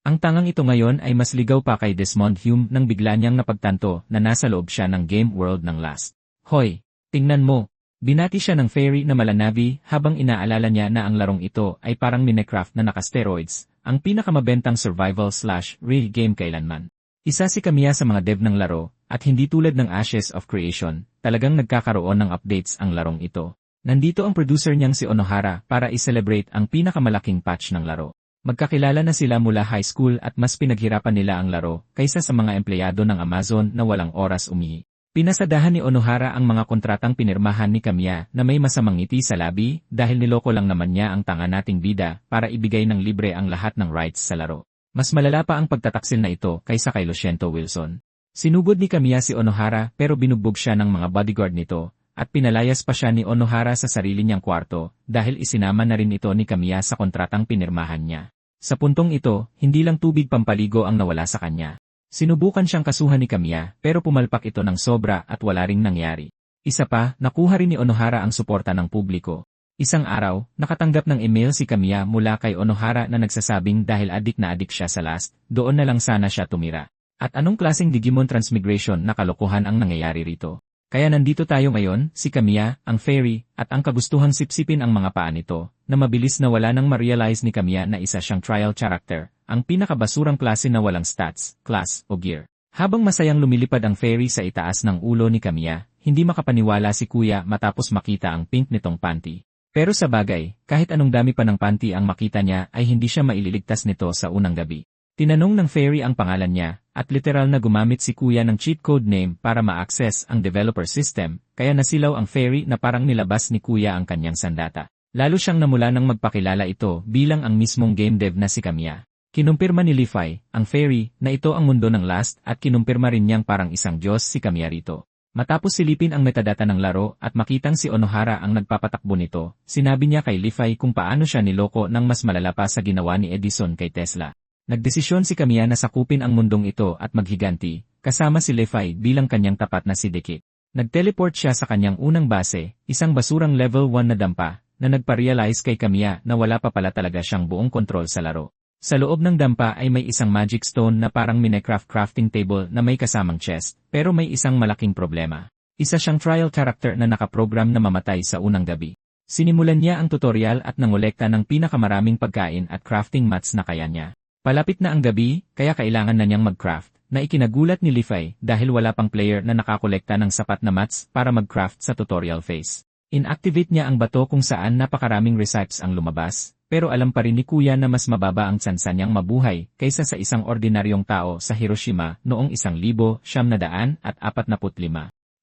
Ang tangang ito ngayon ay mas ligaw pa kay Desmond Hume nang bigla niyang napagtanto na nasa loob siya ng game world ng Last. Hoy, tingnan mo! Binati siya ng fairy na malanabi habang inaalala niya na ang larong ito ay parang Minecraft na naka-steroids, ang pinakamabentang survival/real game kailanman. Isa si Kamiya sa mga dev ng laro, at hindi tulad ng Ashes of Creation, talagang nagkakaroon ng updates ang larong ito. Nandito ang producer niyang si Onohara para i-celebrate ang pinakamalaking patch ng laro. Magkakilala na sila mula high school at mas pinaghirapan nila ang laro kaysa sa mga empleyado ng Amazon na walang oras umihi. Pinasadahan ni Onohara ang mga kontratang pinirmahan ni Kamiya na may masamang ngiti sa labi dahil niloko lang naman niya ang tanga nating bida para ibigay ng libre ang lahat ng rights sa laro. Mas malala pa ang pagtataksil na ito kaysa kay Luciento Wilson. Sinugod ni Kamiya si Onohara pero binugbog siya ng mga bodyguard nito at pinalayas pa siya ni Onohara sa sarili niyang kwarto dahil isinama na rin ito ni Kamiya sa kontratang pinirmahan niya. Sa puntong ito, hindi lang tubig pampaligo ang nawala sa kanya. Sinubukan siyang kasuhan ni Kamiya pero pumalpak ito ng sobra at wala ring nangyari. Isa pa, nakuha rin ni Onohara ang suporta ng publiko. Isang araw, nakatanggap ng email si Kamiya mula kay Onohara na nagsasabing dahil adik na adik siya sa Last, doon na lang sana siya tumira. At anong klaseng Digimon transmigration na kalokohan ang nangyayari rito? Kaya nandito tayo ngayon, si Kamiya, ang fairy, at ang kagustuhang sipsipin ang mga paa nito, na mabilis na wala nang ma-realize ni Kamiya na isa siyang trial character, ang pinakabasurang klase na walang stats, class, o gear. Habang masayang lumilipad ang fairy sa itaas ng ulo ni Kamiya, hindi makapaniwala si Kuya matapos makita ang pink nitong panty. Pero sa bagay, kahit anong dami pa ng panty ang makita niya ay hindi siya maililigtas nito sa unang gabi. Tinanong ng fairy ang pangalan niya, at literal na gumamit si Kuya ng cheat code name para ma-access ang developer system, kaya nasilaw ang fairy na parang nilabas ni Kuya ang kanyang sandata. Lalo siyang namula nang magpakilala ito bilang ang mismong game dev na si Kamiya. Kinumpirma ni Leafy, ang fairy, na ito ang mundo ng Last at kinumpirma rin niyang parang isang Diyos si Kamiya rito. Matapos silipin ang metadata ng laro at makitang si Onohara ang nagpapatakbo nito, sinabi niya kay Leafy kung paano siya niloko ng mas malala pa sa ginawa ni Edison kay Tesla. Nagdesisyon si Kamiya na sakupin ang mundong ito at maghiganti, kasama si Leafy bilang kanyang tapat na si Dekit. Nag-teleport siya sa kanyang unang base, isang basurang level 1 na dampa, na nagpa-realize kay Kamiya na wala pa pala talaga siyang buong kontrol sa laro. Sa loob ng dampa ay may isang magic stone na parang Minecraft crafting table na may kasamang chest, pero may isang malaking problema. Isa siyang trial character na nakaprogram na mamatay sa unang gabi. Sinimulan niya ang tutorial at nangolekta ng pinakamaraming pagkain at crafting mats na kaya niya. Palapit na ang gabi, kaya kailangan na niyang mag-craft, na ikinagulat ni Leafy dahil wala pang player na nakakolekta ng sapat na mats para mag-craft sa tutorial phase. Inactivate niya ang bato kung saan napakaraming recipes ang lumabas, pero alam pa rin ni Kuya na mas mababa ang tsansa niyang mabuhay kaysa sa isang ordinaryong tao sa Hiroshima noong 1945.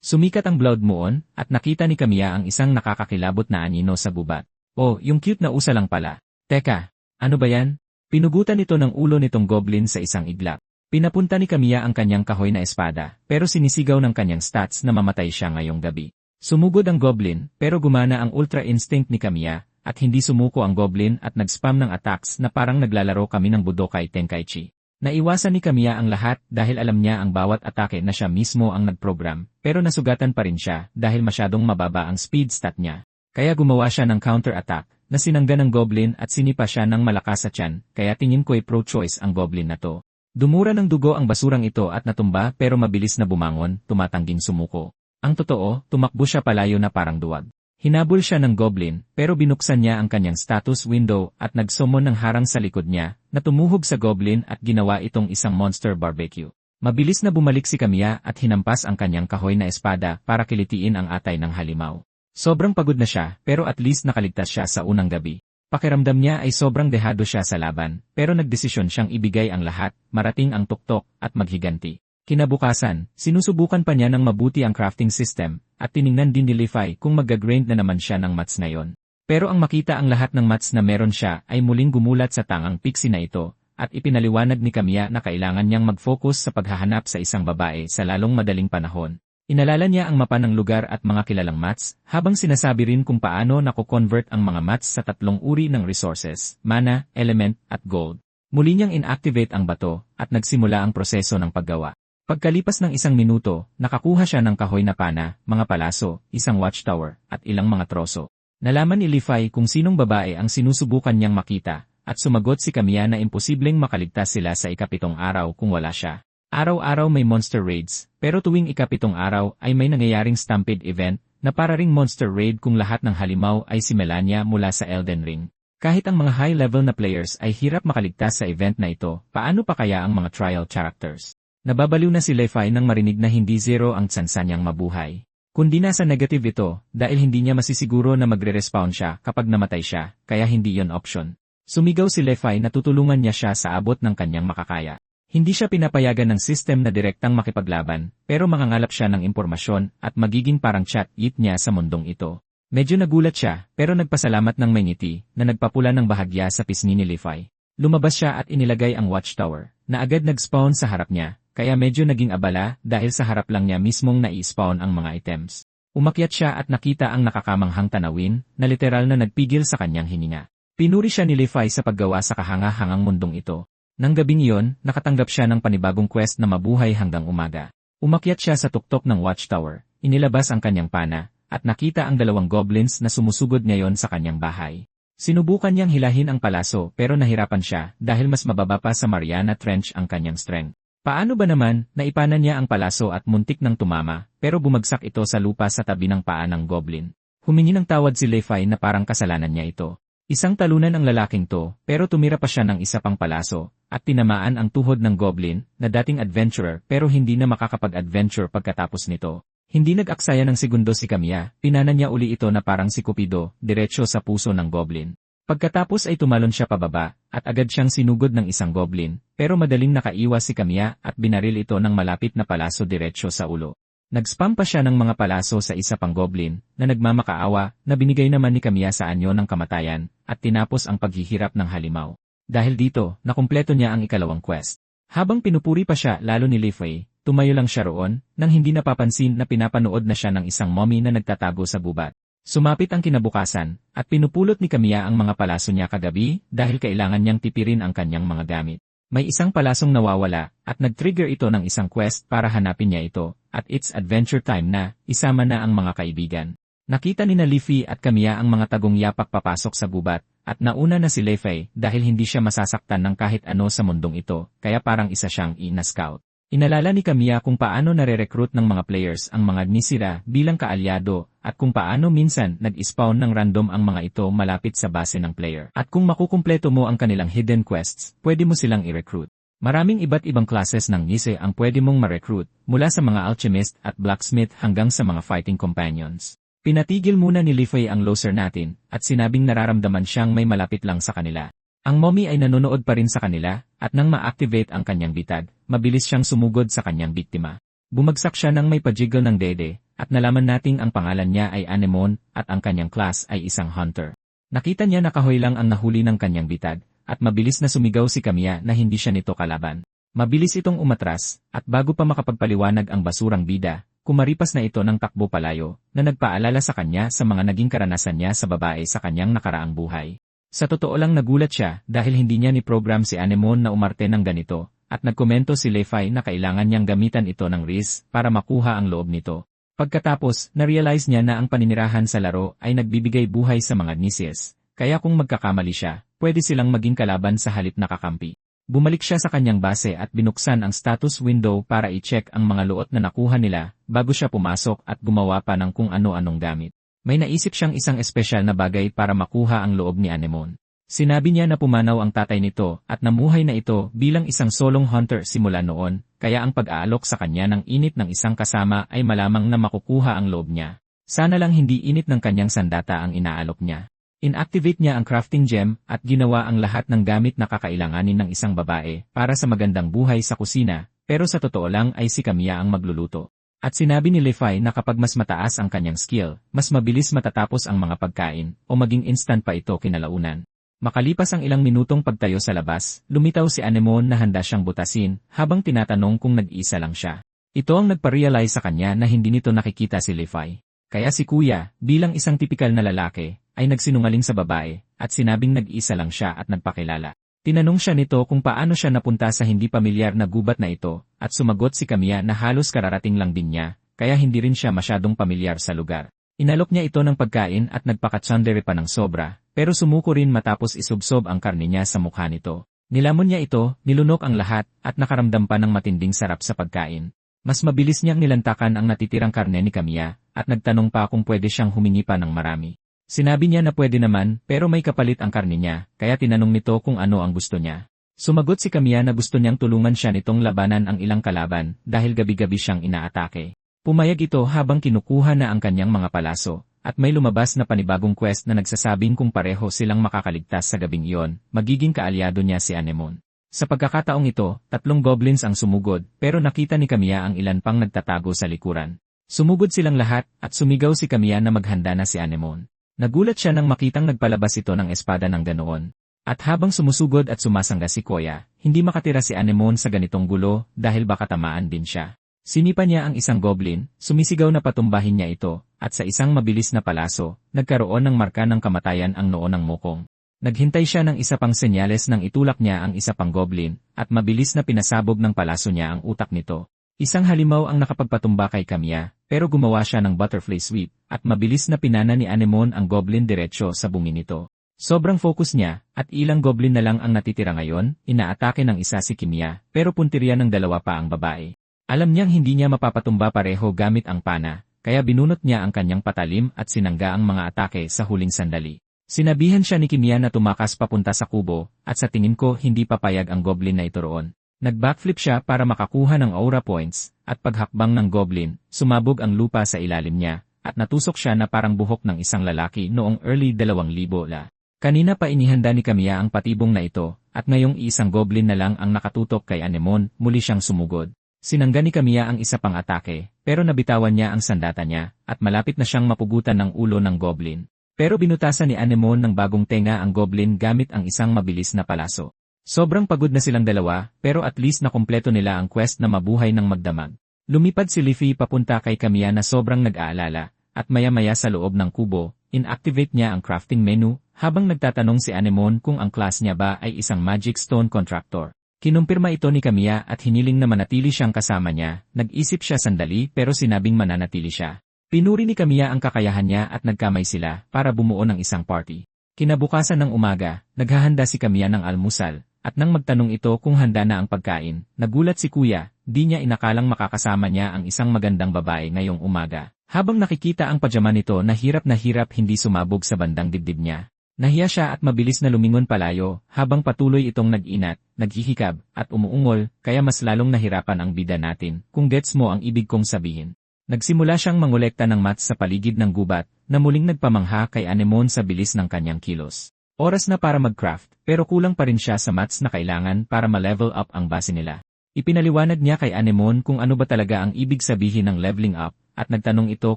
Sumikat ang Blood Moon, at nakita ni Kamiya ang isang nakakakilabot na anino sa gubat. Oh, yung cute na usa lang pala. Teka, ano ba yan? Pinugutan ito ng ulo nitong goblin sa isang iglap. Pinapunta ni Kamiya ang kanyang kahoy na espada, pero sinisigaw ng kanyang stats na mamatay siya ngayong gabi. Sumugod ang goblin, pero gumana ang ultra instinct ni Kamiya, at hindi sumuko ang goblin at nag-spam ng attacks na parang naglalaro kami ng Budokai Tenkaichi. Naiwasan ni Kamiya ang lahat dahil alam niya ang bawat atake na siya mismo ang nag-program, pero nasugatan pa rin siya dahil masyadong mababa ang speed stat niya. Kaya gumawa siya ng counter-attack, na sinangga ng goblin at sinipa siya ng malakas sa tiyan, kaya tingin ko'y pro-choice ang goblin na to. Dumura ng dugo ang basurang ito at natumba pero mabilis na bumangon, tumatangging sumuko. Ang totoo, tumakbo siya palayo na parang duwag. Hinabol siya ng goblin, pero binuksan niya ang kanyang status window at nagsummon ng harang sa likod niya, na tumuhog sa goblin at ginawa itong isang monster barbecue. Mabilis na bumalik si Kamiya at hinampas ang kanyang kahoy na espada para kilitiin ang atay ng halimaw. Sobrang pagod na siya, pero at least nakaligtas siya sa unang gabi. Pakiramdam niya ay sobrang dehado siya sa laban, pero nagdesisyon siyang ibigay ang lahat, marating ang tuktok, at maghiganti. Kinabukasan, sinusubukan pa niya ng mabuti ang crafting system, at tiningnan din ni Leafy kung mag-grind na naman siya ng mats ngayon. Pero ang makita ang lahat ng mats na meron siya ay muling gumulat sa tangang pixie na ito, at ipinaliwanag ni Kamiya na kailangan niyang mag-focus sa paghahanap sa isang babae sa lalong madaling panahon. Inalala niya ang mapa ng lugar at mga kilalang mats, habang sinasabi rin kung paano nako-convert ang mga mats sa tatlong uri ng resources, mana, element, at gold. Muli niyang inactivate ang bato, at nagsimula ang proseso ng paggawa. Pagkalipas ng 1 minuto, nakakuha siya ng kahoy na pana, mga palaso, isang watchtower, at ilang mga troso. Nalaman ni Leafy kung sinong babae ang sinusubukan niyang makita, at sumagot si Kamiya na imposibleng makaligtas sila sa ikapitong araw kung wala siya. Araw-araw may monster raids, pero tuwing ikapitong araw ay may nangyayaring stampede event na para ring monster raid kung lahat ng halimaw ay si Melania mula sa Elden Ring. Kahit ang mga high-level na players ay hirap makaligtas sa event na ito, paano pa kaya ang mga trial characters? Nababaliw na si Levi nang marinig na hindi zero ang tsansa niyang mabuhay. Kundi nasa negative ito, dahil hindi niya masisiguro na magre-respawn siya kapag namatay siya, kaya hindi yon option. Sumigaw si Levi na tutulungan niya siya sa abot ng kanyang makakaya. Hindi siya pinapayagan ng system na direktang makipaglaban, pero mangangalap siya ng impormasyon at magiging parang chat-it niya sa mundong ito. Medyo nagulat siya, pero nagpasalamat ng may ngiti na nagpapula ng bahagya sa pisngi ni Levi. Lumabas siya at inilagay ang watchtower, na agad nag-spawn sa harap niya. Kaya medyo naging abala dahil sa harap lang niya mismong nai-spawn ang mga items. Umakyat siya at nakita ang nakakamanghang tanawin na literal na nagpigil sa kanyang hininga. Pinuri siya ni Levi sa paggawa sa kahanga-hangang mundong ito. Nang gabing iyon, nakatanggap siya ng panibagong quest na mabuhay hanggang umaga. Umakyat siya sa tuktok ng watchtower, inilabas ang kanyang pana, at nakita ang dalawang goblins na sumusugod ngayon sa kanyang bahay. Sinubukan niyang hilahin ang palaso pero nahirapan siya dahil mas mababa pa sa Mariana Trench ang kanyang strength. Paano ba naman, naipanan niya ang palaso at muntik ng tumama, pero bumagsak ito sa lupa sa tabi ng paa ng goblin. Humingi ng tawad si Levi na parang kasalanan niya ito. Isang talunan ang lalaking to, pero tumira pa siya ng isa pang palaso, at tinamaan ang tuhod ng goblin, na dating adventurer pero hindi na makakapag-adventure pagkatapos nito. Hindi nag-aksaya ng segundo si Kamiya, pinana niya uli ito na parang si Cupido, diretsyo sa puso ng goblin. Pagkatapos ay tumalon siya pababa, at agad siyang sinugod ng isang goblin, pero madaling nakaiwas si Kamiya at binaril ito ng malapit na palaso diretsyo sa ulo. Nag-spam pa siya ng mga palaso sa isa pang goblin, na nagmamakaawa, na binigay naman ni Kamiya sa anyo ng kamatayan, at tinapos ang paghihirap ng halimaw. Dahil dito, nakumpleto niya ang ikalawang quest. Habang pinupuri pa siya lalo ni Levi, tumayo lang siya roon, nang hindi napapansin na pinapanood na siya ng isang mommy na nagtatago sa gubat. Sumapit ang kinabukasan, at pinupulot ni Kamiya ang mga palaso niya kagabi dahil kailangan niyang tipirin ang kanyang mga gamit. May isang palasong nawawala, at nag-trigger ito ng isang quest para hanapin niya ito, at it's adventure time na, isama na ang mga kaibigan. Nakita ni Levi at Kamiya ang mga tagong yapak papasok sa gubat, at nauna na si Levi dahil hindi siya masasaktan ng kahit ano sa mundong ito, kaya parang isa siyang ina-scout. Inalala ni Kamiya kung paano nare-recruit ng mga players ang mga nisira bilang kaalyado at kung paano minsan nag-spawn ng random ang mga ito malapit sa base ng player. At kung makukumpleto mo ang kanilang hidden quests, pwede mo silang i-recruit. Maraming iba't ibang classes ng nise ang pwede mong ma-recruit, mula sa mga alchemist at blacksmith hanggang sa mga fighting companions. Pinatigil muna ni Levi ang loser natin at sinabing nararamdaman siyang may malapit lang sa kanila. Ang mommy ay nanonood pa rin sa kanila, at nang ma-activate ang kanyang bitag, mabilis siyang sumugod sa kanyang biktima. Bumagsak siya nang may pajiggle ng dede, at nalaman nating ang pangalan niya ay Anemone, at ang kanyang class ay isang hunter. Nakita niya na kahoy lang ang nahuli ng kanyang bitag, at mabilis na sumigaw si Kamiya na hindi siya nito kalaban. Mabilis itong umatras, at bago pa makapagpaliwanag ang basurang bida, kumaripas na ito ng takbo palayo, na nagpaalala sa kanya sa mga naging karanasan niya sa babae sa kanyang nakaraang buhay. Sa totoo lang nagulat siya dahil hindi niya ni-program si Anemone na umarte ng ganito, at nagkomento si Levi na kailangan niyang gamitan ito ng Riz para makuha ang loob nito. Pagkatapos, na-realize niya na ang paninirahan sa laro ay nagbibigay buhay sa mga Nisias, kaya kung magkakamali siya, pwede silang maging kalaban sa halip na kakampi. Bumalik siya sa kanyang base at binuksan ang status window para i-check ang mga luot na nakuha nila bago siya pumasok at gumawa pa ng kung ano-anong gamit. May naisip siyang isang espesyal na bagay para makuha ang loob ni Anemone. Sinabi niya na pumanaw ang tatay nito at namuhay na ito bilang isang solong hunter simula noon, kaya ang pag-aalok sa kanya ng init ng isang kasama ay malamang na makukuha ang loob niya. Sana lang hindi init ng kanyang sandata ang inaalok niya. Inactivate niya ang crafting gem at ginawa ang lahat ng gamit na kakailanganin ng isang babae para sa magandang buhay sa kusina, pero sa totoo lang ay si Kamiya ang magluluto. At sinabi ni Levi na kapag mas mataas ang kanyang skill, mas mabilis matatapos ang mga pagkain, o maging instant pa ito kinalaunan. Makalipas ang ilang minutong pagtayo sa labas, lumitaw si Anemone na handa siyang butasin, habang tinatanong kung nag-iisa lang siya. Ito ang nagpa-realize sa kanya na hindi nito nakikita si Levi. Kaya si Kuya, bilang isang tipikal na lalaki, ay nagsinungaling sa babae, at sinabing nag-iisa lang siya at nagpakilala. Tinanong siya nito kung paano siya napunta sa hindi pamilyar na gubat na ito, at sumagot si Kamiya na halos kararating lang din niya, kaya hindi rin siya masyadong pamilyar sa lugar. Inalok niya ito ng pagkain at nagpakatsandere pa ng sobra, pero sumuko rin matapos isubsob ang karne niya sa mukha nito. Nilamon niya ito, nilunok ang lahat, at nakaramdam pa ng matinding sarap sa pagkain. Mas mabilis niyang nilantakan ang natitirang karne ni Camilla, at nagtanong pa kung pwede siyang humingi pa ng marami. Sinabi niya na pwede naman, pero may kapalit ang karne niya, kaya tinanong nito kung ano ang gusto niya. Sumagot si Camilla na gusto niyang tulungan siya nitong labanan ang ilang kalaban, dahil gabi-gabi siyang inaatake. Pumayag ito habang kinukuha na ang kanyang mga palaso, at may lumabas na panibagong quest na nagsasabing kung pareho silang makakaligtas sa gabing iyon, magiging kaalyado niya si Anemone. Sa pagkakataong ito, 3 goblins ang sumugod, pero nakita ni Camilla ang ilan pang nagtatago sa likuran. Sumugod silang lahat, at sumigaw si Camilla na maghanda na si Anemone. Nagulat siya nang makitang nagpalabas ito ng espada ng ganoon. At habang sumusugod at sumasangga si Koya, hindi makatira si Anemone sa ganitong gulo dahil baka tamaan din siya. Sinipa niya ang isang goblin, sumisigaw na patumbahin niya ito, at sa isang mabilis na palaso, nagkaroon ng marka ng kamatayan ang noo ng mokong. Naghintay siya ng isa pang senyales nang itulak niya ang isa pang goblin, at mabilis na pinasabog ng palaso niya ang utak nito. Isang halimaw ang nakapagpatumba kay Camilla, pero gumawa siya ng butterfly sweep, at mabilis na pinana ni Anemone ang goblin diretsyo sa bungi nito. Sobrang focus niya, at ilang goblin na lang ang natitira ngayon, inaatake ng isa si Camilla, pero puntirya ng 2 pa ang babae. Alam niyang hindi niya mapapatumba pareho gamit ang pana, kaya binunot niya ang kanyang patalim at sinangga ang mga atake sa huling sandali. Sinabihan siya ni Camilla na tumakas papunta sa kubo, at sa tingin ko hindi papayag ang goblin na ito roon. Nag-backflip siya para makakuha ng aura points, at paghakbang ng goblin, sumabog ang lupa sa ilalim niya, at natusok siya na parang buhok ng isang lalaki noong early 2000 la. Kanina pa inihanda ni Camilla ang patibong na ito, at ngayong isang goblin na lang ang nakatutok kay Anemone, muli siyang sumugod. Sinangga ni Camilla ang isa pang atake, pero nabitawan niya ang sandata niya, at malapit na siyang mapugutan ng ulo ng goblin. Pero binutasan ni Anemone ng bagong tenga ang goblin gamit ang isang mabilis na palaso. Sobrang pagod na silang dalawa, pero at least nakumpleto nila ang quest na mabuhay ng magdamag. Lumipad si Leafy papunta kay Camilla na sobrang nag-aalala, at maya-maya sa loob ng kubo, inactivate niya ang crafting menu, habang nagtatanong si Anemone kung ang class niya ba ay isang magic stone contractor. Kinumpirma ito ni Camilla at hiniling na manatili siyang kasama niya, nag-isip siya sandali pero sinabing mananatili siya. Pinuri ni Camilla ang kakayahan niya at nagkamay sila para bumuo ng isang party. Kinabukasan ng umaga, naghahanda si Camilla ng almusal, at nang magtanong ito kung handa na ang pagkain, nagulat si Kuya, di niya inakalang makakasama niya ang isang magandang babae ngayong umaga. Habang nakikita ang pajama nito na hirap hindi sumabog sa bandang dibdib niya. Nahiya siya at mabilis na lumingon palayo, habang patuloy itong nag-inat, naghihikab, at umuungol, kaya mas lalong nahirapan ang bida natin, kung gets mo ang ibig kong sabihin. Nagsimula siyang mangolekta ng mats sa paligid ng gubat, na muling nagpamangha kay Anemone sa bilis ng kanyang kilos. Oras na para mag-craft, pero kulang pa rin siya sa mats na kailangan para ma-level up ang base nila. Ipinaliwanag niya kay Anemone kung ano ba talaga ang ibig sabihin ng leveling up, at nagtanong ito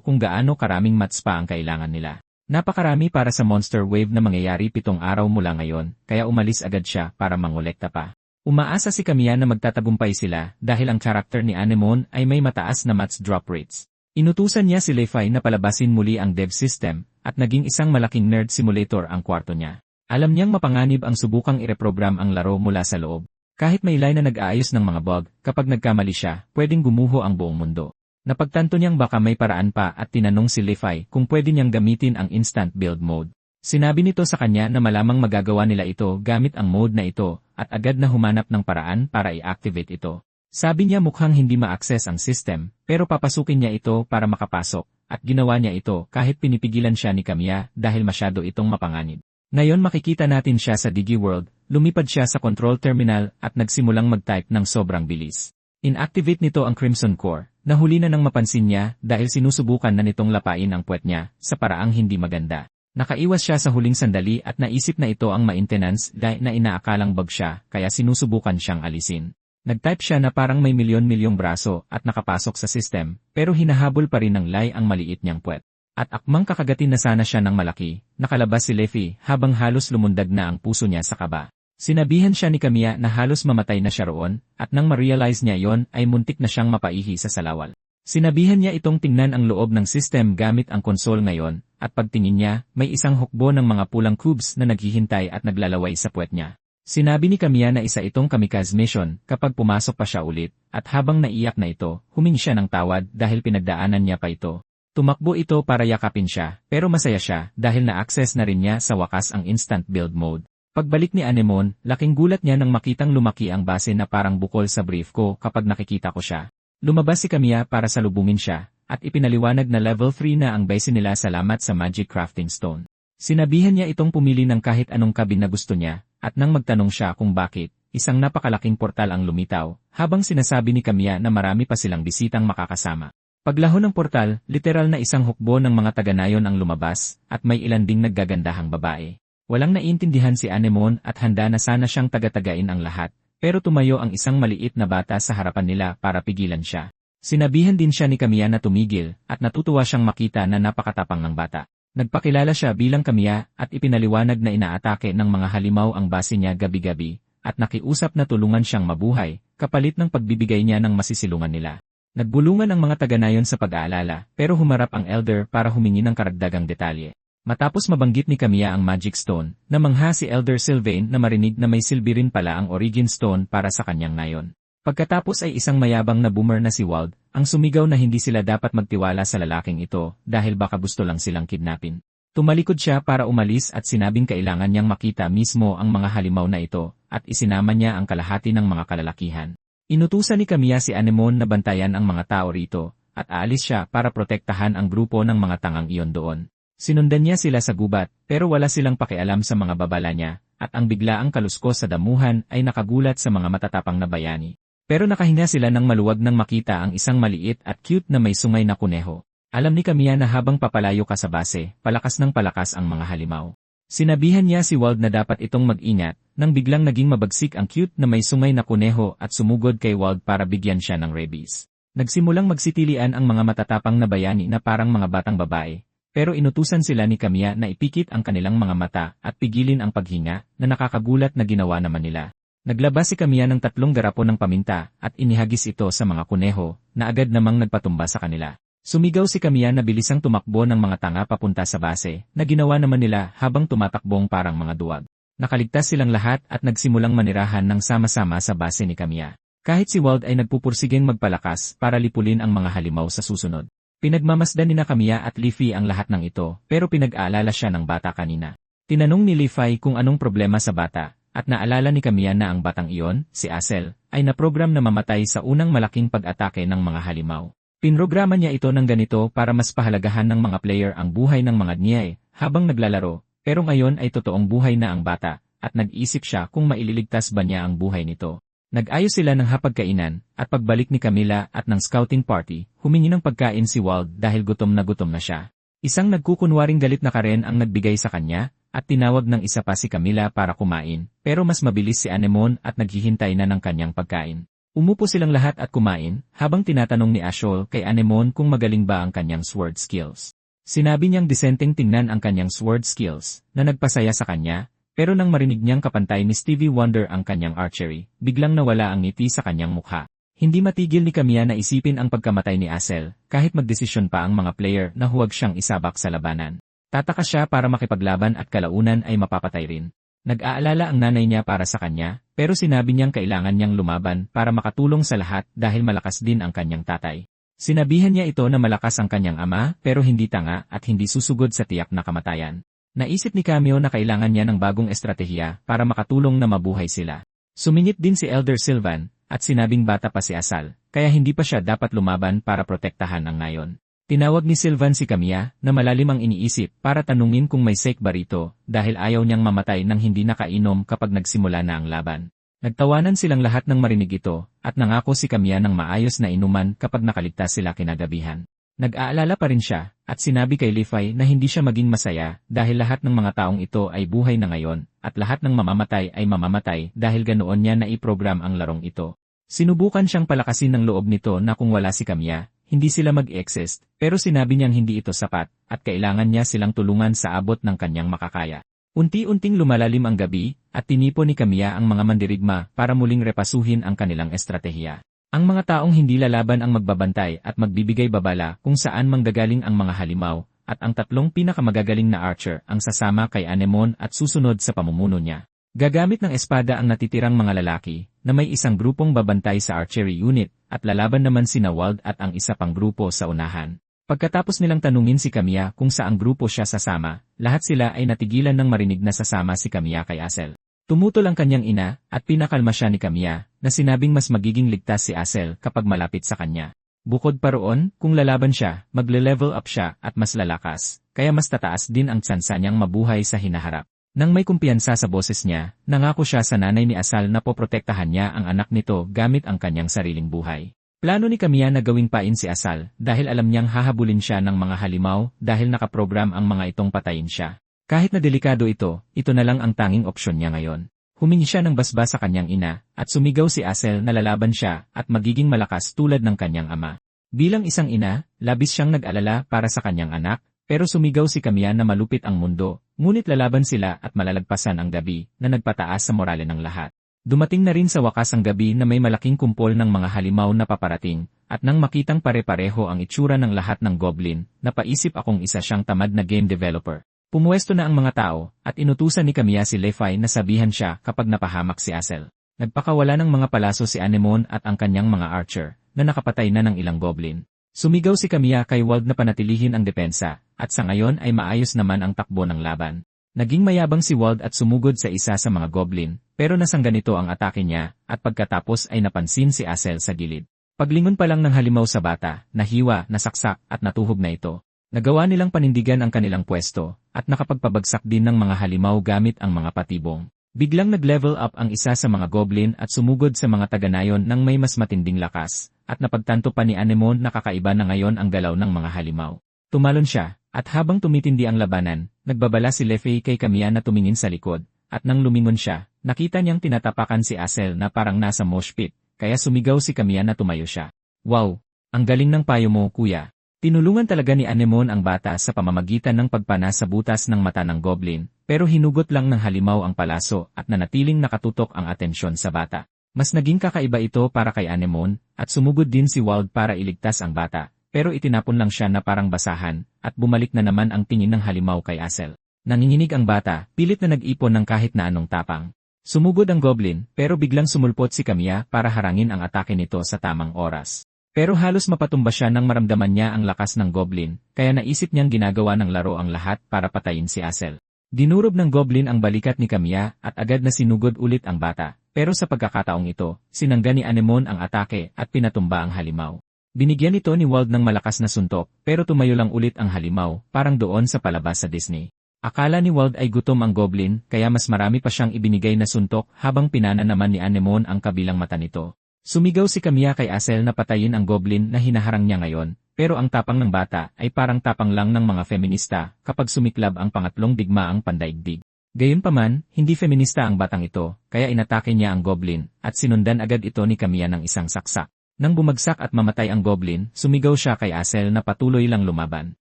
kung gaano karaming mats pa ang kailangan nila. Napakarami para sa monster wave na mangyayari 7 araw mula ngayon, kaya umalis agad siya para mangolekta pa. Umaasa si Camilla na magtatagumpay sila dahil ang karakter ni Anemone ay may mataas na mats drop rates. Inutusan niya si Leafy na palabasin muli ang dev system, at naging isang malaking nerd simulator ang kwarto niya. Alam niyang mapanganib ang subukang ireprogram ang laro mula sa loob. Kahit may line na nag-aayos ng mga bug, kapag nagkamali siya, pwedeng gumuho ang buong mundo. Napagtanto niyang baka may paraan pa at tinanong si Leafy kung pwede niyang gamitin ang instant build mode. Sinabi nito sa kanya na malamang magagawa nila ito gamit ang mode na ito, at agad na humanap ng paraan para i-activate ito. Sabi niya mukhang hindi ma-access ang system, pero papasukin niya ito para makapasok, at ginawa niya ito kahit pinipigilan siya ni Camilla dahil masyado itong mapanganib. Ngayon makikita natin siya sa DigiWorld, lumipad siya sa control terminal at nagsimulang mag-type ng sobrang bilis. Inactivate nito ang Crimson Core, nahuli na nang mapansin niya dahil sinusubukan na nitong lapain ang puwet niya sa paraang hindi maganda. Nakaiwas siya sa huling sandali at naisip na ito ang maintenance dahil na inaakalang bug siya kaya sinusubukan siyang alisin. Nag-type siya na parang may milyon-milyong braso at nakapasok sa system, pero hinahabol pa rin ng lie ang maliit niyang puwet. At akmang kakagatin na sana siya ng malaki, nakalabas si Leafy habang halos lumundag na ang puso niya sa kaba. Sinabihan siya ni Camilla na halos mamatay na siya roon, at nang ma-realize niya yon ay muntik na siyang mapaihi sa salawal. Sinabihan niya itong tingnan ang loob ng system gamit ang console ngayon, at pagtingin niya, may isang hukbo ng mga pulang cubes na naghihintay at naglalaway sa puwet niya. Sinabi ni Camilla na isa itong kamikaze mission kapag pumasok pa siya ulit, at habang naiyak na ito, humingi siya ng tawad dahil pinagdaanan niya pa ito. Tumakbo ito para yakapin siya, pero masaya siya dahil na-access na rin niya sa wakas ang instant build mode. Pagbalik ni Anemone, laking gulat niya nang makitang lumaki ang base na parang bukol sa brief ko kapag nakikita ko siya. Lumabas si Kamiya para salubungin siya, at ipinaliwanag na level 3 na ang base nila salamat sa Magic Crafting Stone. Sinabihan niya itong pumili ng kahit anong cabin na gusto niya, at nang magtanong siya kung bakit, isang napakalaking portal ang lumitaw, habang sinasabi ni Kamiya na marami pa silang bisitang makakasama. Paglaho ng portal, literal na isang hukbo ng mga taga-nayon ang lumabas, at may ilan ding naggagandahang babae. Walang naiintindihan si Anemone at handa na sana siyang taga-tagain ang lahat, pero tumayo ang isang maliit na bata sa harapan nila para pigilan siya. Sinabihan din siya ni Kamiya na tumigil, at natutuwa siyang makita na napakatapang ng bata. Nagpakilala siya bilang Kamiya at ipinaliwanag na inaatake ng mga halimaw ang base niya gabi-gabi, at nakiusap na tulungan siyang mabuhay, kapalit ng pagbibigay niya ng masisilungan nila. Nagbulungan ang mga taga-nayon sa pag-aalala, pero humarap ang Elder para humingi ng karagdagang detalye. Matapos mabanggit ni Kamiya ang Magic Stone, namangha si Elder Sylvain na marinig na may silbi rin pala ang Origin Stone para sa kanyang nayon. Pagkatapos ay isang mayabang na boomer na si Wald, ang sumigaw na hindi sila dapat magtiwala sa lalaking ito dahil baka gusto lang silang kidnapin. Tumalikod siya para umalis at sinabing kailangan niyang makita mismo ang mga halimaw na ito, at isinama niya ang kalahati ng mga kalalakihan. Inutusan ni Kamiya si Anemone na bantayan ang mga tao rito, at aalis siya para protektahan ang grupo ng mga tangang iyon doon. Sinundan niya sila sa gubat, pero wala silang pakialam sa mga babala niya, at ang biglaang kaluskos sa damuhan ay nakagulat sa mga matatapang na bayani. Pero nakahinga sila ng maluwag nang makita ang isang maliit at cute na may sungay na kuneho. Alam ni Kamiya na habang papalayo ka sa base, palakas ng palakas ang mga halimaw. Sinabihan niya si Wald na dapat itong mag-ingat, nang biglang naging mabagsik ang cute na may sungay na kuneho at sumugod kay Wald para bigyan siya ng rabies. Nagsimulang magsitilian ang mga matatapang na bayani na parang mga batang babae, pero inutusan sila ni Kamiya na ipikit ang kanilang mga mata at pigilin ang paghinga na nakakagulat na ginawa naman nila. Naglabas si Kamiya ng 3 garapon ng paminta at inihagis ito sa mga kuneho na agad namang nagpatumba sa kanila. Sumigaw si Kamiya na bilisang tumakbo ng mga tanga papunta sa base, na ginawa naman nila habang tumatakbong parang mga duwag. Nakaligtas silang lahat at nagsimulang manirahan ng sama-sama sa base ni Kamiya. Kahit si Wald ay nagpupursigeng magpalakas para lipulin ang mga halimaw sa susunod. Pinagmamasdan ni na Kamiya at Leafy ang lahat ng ito, pero pinag-aalala siya ng bata kanina. Tinanong ni Leafy kung anong problema sa bata, at naalala ni Kamiya na ang batang iyon, si Asel, ay naprogram na mamatay sa unang malaking pag-atake ng mga halimaw. Pinrograma niya ito ng ganito para mas pahalagahan ng mga player ang buhay ng mga Nye habang naglalaro, pero ngayon ay totoong buhay na ang bata, at nag-isip siya kung maililigtas ba niya ang buhay nito. Nag-ayos sila ng hapagkainan, at pagbalik ni Camila at ng scouting party, humingi ng pagkain si Wald dahil gutom na siya. Isang nagkukunwaring galit na Karen ang nagbigay sa kanya, at tinawag ng isa pa si Camila para kumain, pero mas mabilis si Anemone at naghihintay na ng kanyang pagkain. Umupo silang lahat at kumain, habang tinatanong ni Ashol kay Anemone kung magaling ba ang kanyang sword skills. Sinabi niyang disenteng tingnan ang kanyang sword skills, na nagpasaya sa kanya, pero nang marinig niyang kapantay ni Stevie Wonder ang kanyang archery, biglang nawala ang ngiti sa kanyang mukha. Hindi matigil ni Kamiya na isipin ang pagkamatay ni Asel, kahit magdesisyon pa ang mga player na huwag siyang isabak sa labanan. Tataka siya para makipaglaban at kalaunan ay mapapatay rin. Nag-aalala ang nanay niya para sa kanya, pero sinabi niyang kailangan niyang lumaban para makatulong sa lahat dahil malakas din ang kanyang tatay. Sinabihan niya ito na malakas ang kanyang ama pero hindi tanga at hindi susugod sa tiyak na kamatayan. Naisip ni Cameo na kailangan niya ng bagong estratehiya para makatulong na mabuhay sila. Sumingit din si Elder Sylvan at sinabing bata pa si Asal, kaya hindi pa siya dapat lumaban para protektahan ang nayon. Tinawag ni Sylvan si Kamiya na malalim ang iniisip para tanungin kung may sake ba rito dahil ayaw niyang mamatay nang hindi nakainom kapag nagsimula na ang laban. Nagtawanan silang lahat ng marinig ito at nangako si Kamiya ng maayos na inuman kapag nakaligtas sila kinagabihan. Nag-aalala pa rin siya at sinabi kay Leafy na hindi siya maging masaya dahil lahat ng mga taong ito ay buhay na ngayon at lahat ng mamamatay ay mamamatay dahil ganoon niya na i-program ang larong ito. Sinubukan siyang palakasin ng loob nito na kung wala si Kamiya, hindi sila mag-exist, pero sinabi niyang hindi ito sapat, at kailangan niya silang tulungan sa abot ng kanyang makakaya. Unti-unting lumalalim ang gabi, at tinipo ni Kamiya ang mga mandirigma para muling repasuhin ang kanilang estratehiya. Ang mga taong hindi lalaban ang magbabantay at magbibigay babala kung saan manggagaling ang mga halimaw, at ang 3 pinakamagagaling na archer ang sasama kay Anemone at susunod sa pamumuno niya. Gagamit ng espada ang natitirang mga lalaki, na may isang grupong babantay sa archery unit, at lalaban naman sina Wald at ang isa pang grupo sa unahan. Pagkatapos nilang tanungin si Kamiya kung saang grupo siya sasama, lahat sila ay natigilan ng marinig na sasama si Kamiya kay Asel. Tumutol ang kanyang ina at pinakalma siya ni Kamiya na sinabing mas magiging ligtas si Asel kapag malapit sa kanya. Bukod pa roon, kung lalaban siya, magle-level up siya at mas lalakas, kaya mas tataas din ang tsansa niyang mabuhay sa hinaharap. Nang may kumpiyansa sa boses niya, nangako siya sa nanay ni Asal na poprotektahan niya ang anak nito gamit ang kanyang sariling buhay. Plano ni Kamiya na gawing pain si Asal dahil alam niyang hahabulin siya ng mga halimaw dahil nakaprogram ang mga itong patayin siya. Kahit na delikado ito na lang ang tanging opsyon niya ngayon. Humingi siya ng basbas sa kanyang ina at sumigaw si Asel na lalaban siya at magiging malakas tulad ng kanyang ama. Bilang isang ina, labis siyang nag-alala para sa kanyang anak, pero sumigaw si Kamiya na malupit ang mundo, ngunit lalaban sila at malalagpasan ang gabi na nagpataas sa morale ng lahat. Dumating na rin sa wakas ang gabi na may malaking kumpol ng mga halimaw na paparating, at nang makitang pare-pareho ang itsura ng lahat ng goblin, napaisip akong isa siyang tamad na game developer. Pumuwesto na ang mga tao, at inutusan ni Kamiya si Levi na sabihan siya kapag napahamak si Asel. Nagpakawala ng mga palaso si Anemone at ang kanyang mga archer, na nakapatay na ng ilang goblin. Sumigaw si Kamiya kay Wald na panatilihin ang depensa, at sa ngayon ay maayos naman ang takbo ng laban. Naging mayabang si Wald at sumugod sa isa sa mga goblin, pero nasangga nito ang atake niya, at pagkatapos ay napansin si Asel sa gilid. Paglingon pa lang ng halimaw sa bata, nahiwa, nasaksak, at natuhog na ito. Nagawa nilang panindigan ang kanilang pwesto, at nakapagpabagsak din ng mga halimaw gamit ang mga patibong. Biglang nag-level up ang isa sa mga goblin at sumugod sa mga taga-nayon ng may mas matinding lakas, at napagtanto pa ni Anemone na kakaiba na ngayon ang galaw ng mga halimaw. Tumalon siya, at habang tumitindi ang labanan, nagbabala si Levi kay Kamiya na tumingin sa likod, at nang lumingon siya, nakita niyang tinatapakan si Asel na parang nasa mosh pit, kaya sumigaw si Kamiya na tumayo siya. Wow! Ang galing ng payo mo, kuya! Tinulungan talaga ni Anemone ang bata sa pamamagitan ng pagpana sa butas ng mata ng goblin, pero hinugot lang ng halimaw ang palaso at nanatiling nakatutok ang atensyon sa bata. Mas naging kakaiba ito para kay Anemone, at sumugod din si Wald para iligtas ang bata, pero itinapon lang siya na parang basahan, at bumalik na naman ang tingin ng halimaw kay Asel. Nanginginig ang bata, pilit na nag-ipon ng kahit na anong tapang. Sumugod ang goblin, pero biglang sumulpot si Kamiya para harangin ang atake nito sa tamang oras. Pero halos mapatumba siya nang maramdaman niya ang lakas ng goblin, kaya naisip niyang ginagawa ng laro ang lahat para patayin si Asel. Dinurob ng goblin ang balikat ni Kamiya at agad na sinugod ulit ang bata, pero sa pagkakataong ito, sinangga ni Anemone ang atake at pinatumba ang halimaw. Binigyan ito ni Wald ng malakas na suntok, pero tumayo lang ulit ang halimaw, parang doon sa palabas sa Disney. Akala ni Wald ay gutom ang goblin, kaya mas marami pa siyang ibinigay na suntok habang pinana naman ni Anemone ang kabilang mata nito. Sumigaw si Kamiya kay Asel na patayin ang goblin na hinaharang niya ngayon, pero ang tapang ng bata ay parang tapang lang ng mga feminista kapag sumiklab ang pangatlong digmaang pandaigdig. Gayunpaman, hindi feminista ang batang ito, kaya inatake niya ang goblin, at sinundan agad ito ni Kamiya ng isang saksak. Nang bumagsak at mamatay ang goblin, sumigaw siya kay Asel na patuloy lang lumaban.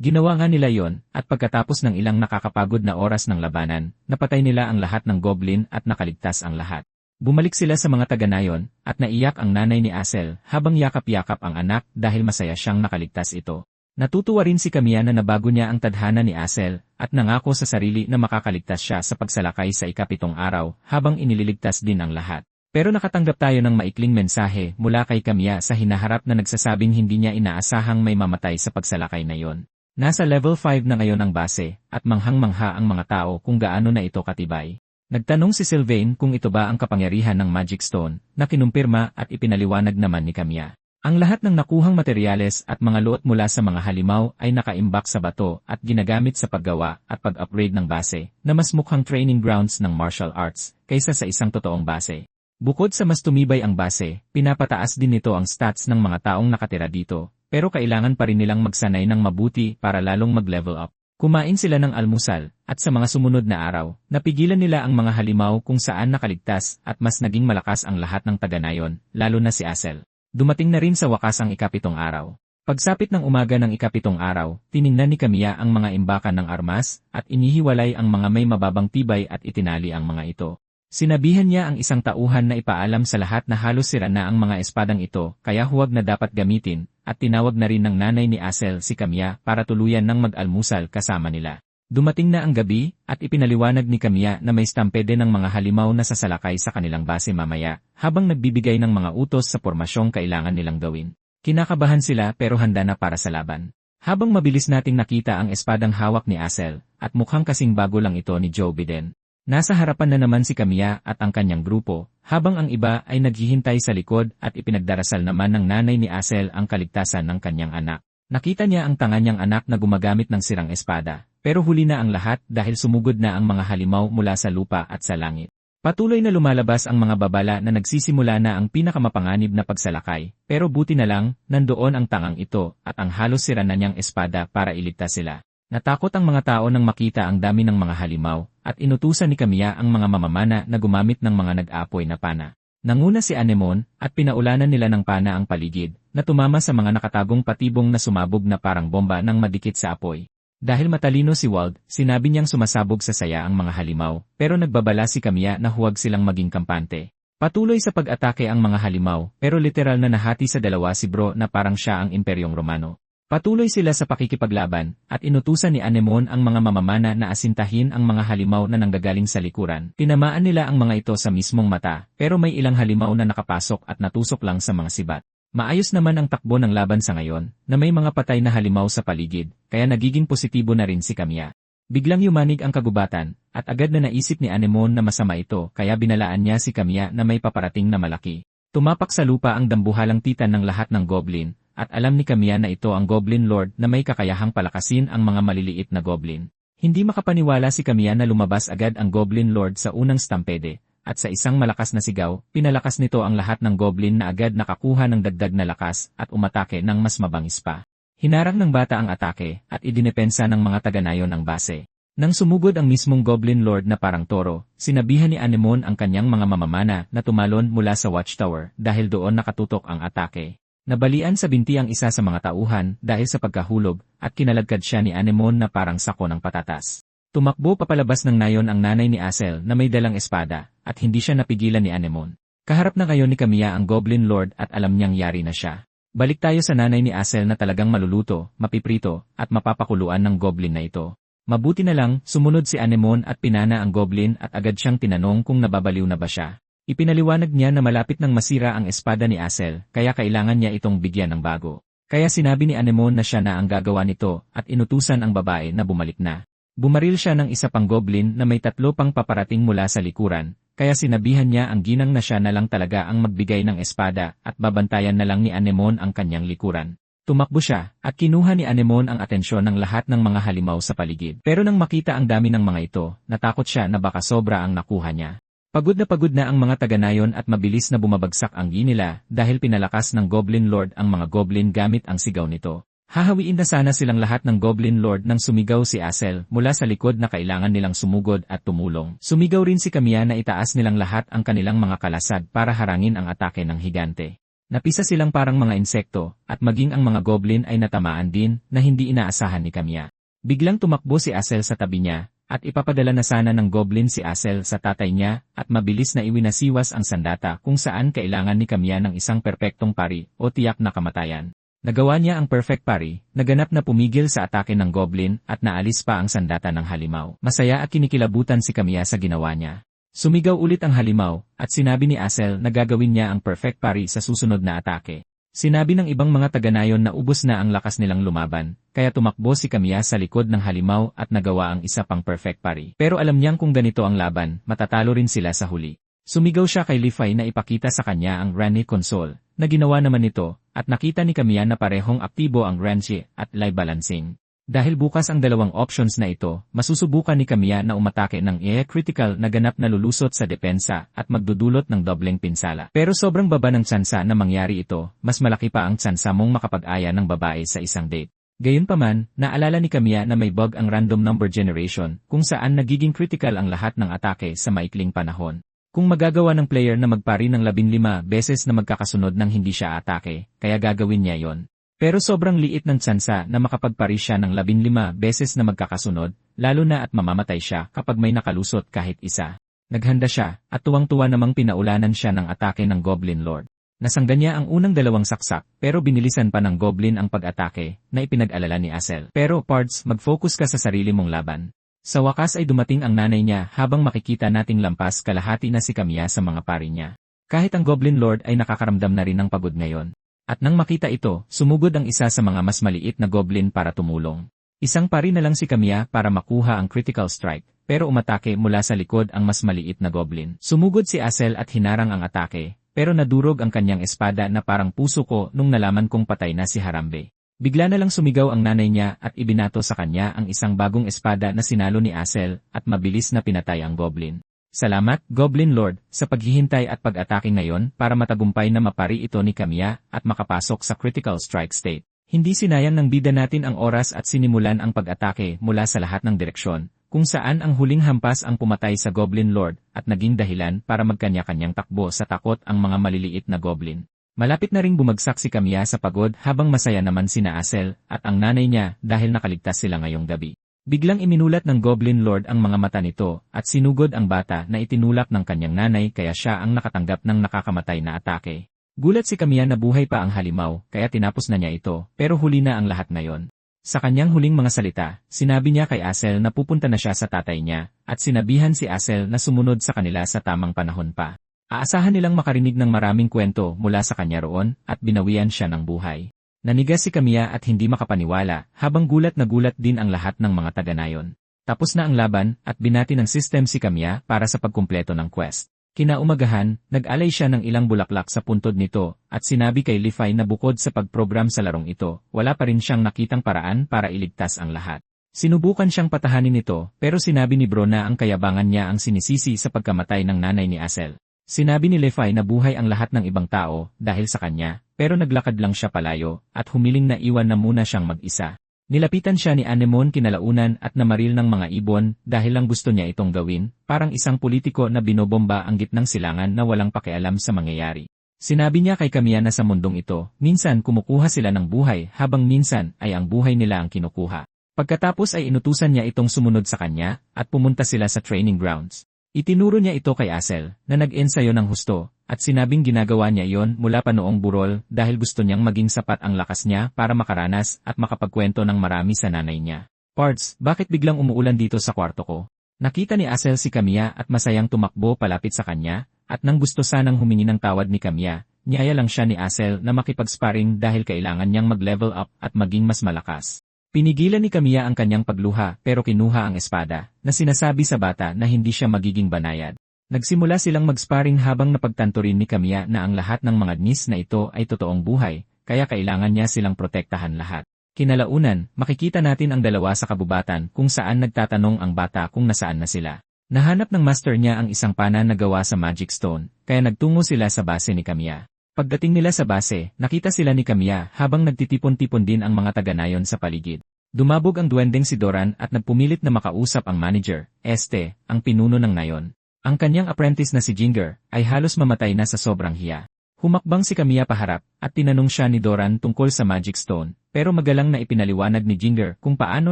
Ginawa nga nila yon, at pagkatapos ng ilang nakakapagod na oras ng labanan, napatay nila ang lahat ng goblin at nakaligtas ang lahat. Bumalik sila sa mga taga-nayon, at naiyak ang nanay ni Asel habang yakap-yakap ang anak dahil masaya siyang nakaligtas ito. Natutuwa rin si Kamiya na nabago niya ang tadhana ni Asel, at nangako sa sarili na makakaligtas siya sa pagsalakay sa ikapitong araw habang inililigtas din ang lahat. Pero nakatanggap tayo ng maikling mensahe mula kay Kamiya sa hinaharap na nagsasabing hindi niya inaasahang may mamatay sa pagsalakay na yon. Nasa level 5 na ngayon ang base, at manghang-mangha ang mga tao kung gaano na ito katibay. Nagtanong si Sylvain kung ito ba ang kapangyarihan ng Magic Stone, na kinumpirma at ipinaliwanag naman ni Kamiya. Ang lahat ng nakuhang materyales at mga luot mula sa mga halimaw ay nakaimbak sa bato at ginagamit sa paggawa at pag-upgrade ng base, na mas mukhang training grounds ng martial arts, kaysa sa isang totoong base. Bukod sa mas tumibay ang base, pinapataas din nito ang stats ng mga taong nakatira dito, pero kailangan pa rin nilang magsanay ng mabuti para lalong mag-level up. Kumain sila ng almusal, at sa mga sumunod na araw, napigilan nila ang mga halimaw kung saan nakaligtas at mas naging malakas ang lahat ng taga-nayon, lalo na si Asel. Dumating na rin sa wakas ang ikapitong araw. Pagsapit ng umaga ng ikapitong araw, tiningnan ni Kamiya ang mga imbakan ng armas, at inihiwalay ang mga may mababang tibay at itinali ang mga ito. Sinabihan niya ang isang tauhan na ipaalam sa lahat na halos sira na ang mga espadang ito, kaya huwag na dapat gamitin, at tinawag na rin ng nanay ni Asel si Kamiya para tuluyan ng mag-almusal kasama nila. Dumating na ang gabi, at ipinaliwanag ni Kamiya na may stampede ng mga halimaw na sasalakay sa kanilang base mamaya, habang nagbibigay ng mga utos sa pormasyong kailangan nilang gawin. Kinakabahan sila pero handa na para sa laban. Habang mabilis nating nakita ang espadang hawak ni Asel, at mukhang kasing bago lang ito ni Joe Biden. Nasa harapan na naman si Camilla at ang kanyang grupo, habang ang iba ay naghihintay sa likod at ipinagdarasal naman ng nanay ni Asel ang kaligtasan ng kanyang anak. Nakita niya ang tanga niyang anak na gumagamit ng sirang espada, pero huli na ang lahat dahil sumugod na ang mga halimaw mula sa lupa at sa langit. Patuloy na lumalabas ang mga babala na nagsisimula na ang pinakamapanganib na pagsalakay, pero buti na lang, nandoon ang tangang ito at ang halos sira na niyang espada para iligtas sila. Natakot ang mga tao nang makita ang dami ng mga halimaw, at inutusan ni Camilla ang mga mamamana na gumamit ng mga nag-aapoy na pana. Nanguna si Anemone, at pinaulanan nila ng pana ang paligid, na tumama sa mga nakatagong patibong na sumabog na parang bomba nang madikit sa apoy. Dahil matalino si Wald, sinabi niyang sumasabog sa saya ang mga halimaw, pero nagbabala si Camilla na huwag silang maging kampante. Patuloy sa pag-atake ang mga halimaw, pero literal na nahati sa dalawa si Bro na parang siya ang Imperyong Romano. Patuloy sila sa pakikipaglaban, at inutusan ni Anemone ang mga mamamana na asintahin ang mga halimaw na nanggagaling sa likuran. Tinamaan nila ang mga ito sa mismong mata, pero may ilang halimaw na nakapasok at natusok lang sa mga sibat. Maayos naman ang takbo ng laban sa ngayon, na may mga patay na halimaw sa paligid, kaya nagiging positibo na rin si Camilla. Biglang yumanig ang kagubatan, at agad na naisip ni Anemone na masama ito kaya binalaan niya si Camilla na may paparating na malaki. Tumapak sa lupa ang dambuhalang titan ng lahat ng goblin, at alam ni Camilla na ito ang Goblin Lord na may kakayahang palakasin ang mga maliliit na goblin. Hindi makapaniwala si Camilla na lumabas agad ang Goblin Lord sa unang stampede, at sa isang malakas na sigaw, pinalakas nito ang lahat ng goblin na agad nakakuha ng dagdag na lakas at umatake ng mas mabangis pa. Hinarang ng bata ang atake, at idinepensa ng mga taga-nayon ang base. Nang sumugod ang mismong Goblin Lord na parang toro, sinabihan ni Anemone ang kanyang mga mamamana na tumalon mula sa watchtower dahil doon nakatutok ang atake. Nabalian sa binti ang isa sa mga tauhan dahil sa pagkahulog at kinaladkad siya ni Anemone na parang sako ng patatas. Tumakbo papalabas ng nayon ang nanay ni Asel na may dalang espada at hindi siya napigilan ni Anemone. Kaharap na ngayon ni Camilla ang Goblin Lord at alam niyang yari na siya. Balik tayo sa nanay ni Asel na talagang maluluto, mapiprito at mapapakuluan ng goblin na ito. Mabuti na lang, sumunod si Anemone at pinana ang goblin at agad siyang tinanong kung nababaliw na ba siya. Ipinaliwanag niya na malapit nang masira ang espada ni Asel, kaya kailangan niya itong bigyan ng bago. Kaya sinabi ni Anemone na siya na ang gagawa nito, at inutusan ang babae na bumalik na. Bumaril siya ng isa pang goblin na may 3 pang paparating mula sa likuran, kaya sinabihan niya ang ginang na siya na lang talaga ang magbigay ng espada, at babantayan na lang ni Anemone ang kanyang likuran. Tumakbo siya, at kinuha ni Anemone ang atensyon ng lahat ng mga halimaw sa paligid. Pero nang makita ang dami ng mga ito, natakot siya na baka sobra ang nakuha niya. Pagod na ang mga taga-nayon at mabilis na bumabagsak ang ginila dahil pinalakas ng Goblin Lord ang mga goblin gamit ang sigaw nito. Hahawiin na sana silang lahat ng Goblin Lord nang sumigaw si Asel mula sa likod na kailangan nilang sumugod at tumulong. Sumigaw rin si Camilla na itaas nilang lahat ang kanilang mga kalasad para harangin ang atake ng higante. Napisa silang parang mga insekto at maging ang mga goblin ay natamaan din na hindi inaasahan ni Camilla. Biglang tumakbo si Asel sa tabi niya. At ipapadala na sana ng goblin si Asel sa tatay niya at mabilis na iwinasiwas ang sandata kung saan kailangan ni Camilla ng isang perpektong pari o tiyak na kamatayan. Nagawa niya ang perfect pari, naganap na pumigil sa atake ng goblin at naalis pa ang sandata ng halimaw. Masaya at kinikilabutan si Camilla sa ginawa niya. Sumigaw ulit ang halimaw at sinabi ni Asel na gagawin niya ang perfect pari sa susunod na atake. Sinabi ng ibang mga taga-nayon na ubos na ang lakas nilang lumaban, kaya tumakbo si Camilla sa likod ng halimaw at nagawa ang isa pang perfect pari. Pero alam niyang kung ganito ang laban, matatalo rin sila sa huli. Sumigaw siya kay Leafy na ipakita sa kanya ang Granny Console, na ginawa naman nito, at nakita ni Camilla na parehong aktibo ang Granny at live balancing. Dahil bukas ang dalawang options na ito, masusubukan ni Camilla na umatake ng critical na ganap na lulusot sa depensa at magdudulot ng dobleng pinsala. Pero sobrang baba ng tsansa na mangyari ito, mas malaki pa ang tsansa mong makapag-aya ng babae sa isang date. Gayunpaman, naalala ni Camilla na may bug ang random number generation, kung saan nagiging critical ang lahat ng atake sa maikling panahon. Kung magagawa ng player na magpari ng 15 beses na magkakasunod nang hindi siya atake, kaya gagawin niya yon. Pero sobrang liit ng tsansa na makapagpari siya ng 15 beses na magkakasunod, lalo na at mamamatay siya kapag may nakalusot kahit isa. Naghanda siya, at tuwang-tuwa namang pinaulanan siya ng atake ng Goblin Lord. Nasangga niya ang unang 2 saksak, pero binilisan pa ng Goblin ang pag-atake, na ipinag-alala ni Asel. Pero Pards, mag-focus ka sa sarili mong laban. Sa wakas ay dumating ang nanay niya habang makikita nating lampas kalahati na si Camilla sa mga pari niya. Kahit ang Goblin Lord ay nakakaramdam na rin ng pagod ngayon. At nang makita ito, sumugod ang isa sa mga mas maliit na goblin para tumulong. Isang pari na lang si Kamiya para makuha ang critical strike, pero umatake mula sa likod ang mas maliit na goblin. Sumugod si Asel at hinarang ang atake, pero nadurog ang kanyang espada na parang puso ko nung nalaman kong patay na si Harambe. Bigla na lang sumigaw ang nanay niya at ibinato sa kanya ang isang bagong espada na sinalo ni Asel at mabilis na pinatay ang goblin. Salamat, Goblin Lord, sa paghihintay at pag-atake ngayon para matagumpay na mapari ito ni Kamiya at makapasok sa critical strike state. Hindi sinayang ng bida natin ang oras at sinimulan ang pag-atake mula sa lahat ng direksyon, kung saan ang huling hampas ang pumatay sa Goblin Lord at naging dahilan para magkanya-kanyang takbo sa takot ang mga maliliit na goblin. Malapit na ring bumagsak si Kamiya sa pagod habang masaya naman sina Asel at ang nanay niya dahil nakaligtas sila ngayong gabi. Biglang iminulat ng Goblin Lord ang mga mata nito at sinugod ang bata na itinulak ng kanyang nanay kaya siya ang nakatanggap ng nakakamatay na atake. Gulat si Kamiya na buhay pa ang halimaw kaya tinapos na niya ito pero huli na ang lahat ngayon. Sa kanyang huling mga salita, sinabi niya kay Asel na pupunta na siya sa tatay niya at sinabihan si Asel na sumunod sa kanila sa tamang panahon pa. Aasahan nilang makarinig ng maraming kwento mula sa kanya roon at binawian siya ng buhay. Nanigas si Kamiya at hindi makapaniwala habang gulat na gulat din ang lahat ng mga taga-nayon. Tapos na ang laban at binati ng system si Kamiya para sa pagkumpleto ng quest. Kinaumagahan, nag-alay siya ng ilang bulaklak sa puntod nito at sinabi kay Levi na bukod sa pag-program sa larong ito, wala pa rin siyang nakitang paraan para iligtas ang lahat. Sinubukan siyang patahanin nito pero sinabi ni Bro na ang kayabangan niya ang sinisisi sa pagkamatay ng nanay ni Asel. Sinabi ni Levi na buhay ang lahat ng ibang tao dahil sa kanya, pero naglakad lang siya palayo at humiling na iwan na muna siyang mag-isa. Nilapitan siya ni Anemone kinalaunan at namaril ng mga ibon dahil lang gusto niya itong gawin, parang isang politiko na binobomba ang gitnang silangan na walang pakialam sa mangyayari. Sinabi niya kay Kamiya na sa mundong ito, minsan kumukuha sila ng buhay habang minsan ay ang buhay nila ang kinukuha. Pagkatapos ay inutusan niya itong sumunod sa kanya at pumunta sila sa training grounds. Itinuro niya ito kay Asel, na nag-ensayo ng husto, at sinabing ginagawa niya iyon mula pa noong burol dahil gusto niyang maging sapat ang lakas niya para makaranas at makapagkwento ng marami sa nanay niya. Pards, bakit biglang umuulan dito sa kwarto ko? Nakita ni Asel si Kamiya at masayang tumakbo palapit sa kanya, at nang gusto sanang humingi ng tawad ni Kamiya, niyaya lang siya ni Asel na makipag-sparring dahil kailangan niyang mag-level up at maging mas malakas. Pinigilan ni Kamiya ang kanyang pagluha pero kinuha ang espada, na sinasabi sa bata na hindi siya magiging banayad. Nagsimula silang mag-sparring habang napagtanto rin ni Kamiya na ang lahat ng mga nis na ito ay totoong buhay, kaya kailangan niya silang protektahan lahat. Kinalaunan, makikita natin ang dalawa sa kabubatan kung saan nagtatanong ang bata kung nasaan na sila. Nahanap ng master niya ang isang pana na gawa sa Magic Stone, kaya nagtungo sila sa base ni Kamiya. Pagdating nila sa base, nakita sila ni Kamiya habang nagtitipon-tipon din ang mga taga-nayon sa paligid. Dumabog ang duwendeng si Doran at nagpumilit na makausap ang manager, ang pinuno ng nayon. Ang kanyang apprentice na si Jinger ay halos mamatay na sa sobrang hiya. Humakbang si Kamiya paharap at tinanong siya ni Doran tungkol sa Magic Stone, pero magalang na ipinaliwanag ni Jinger kung paano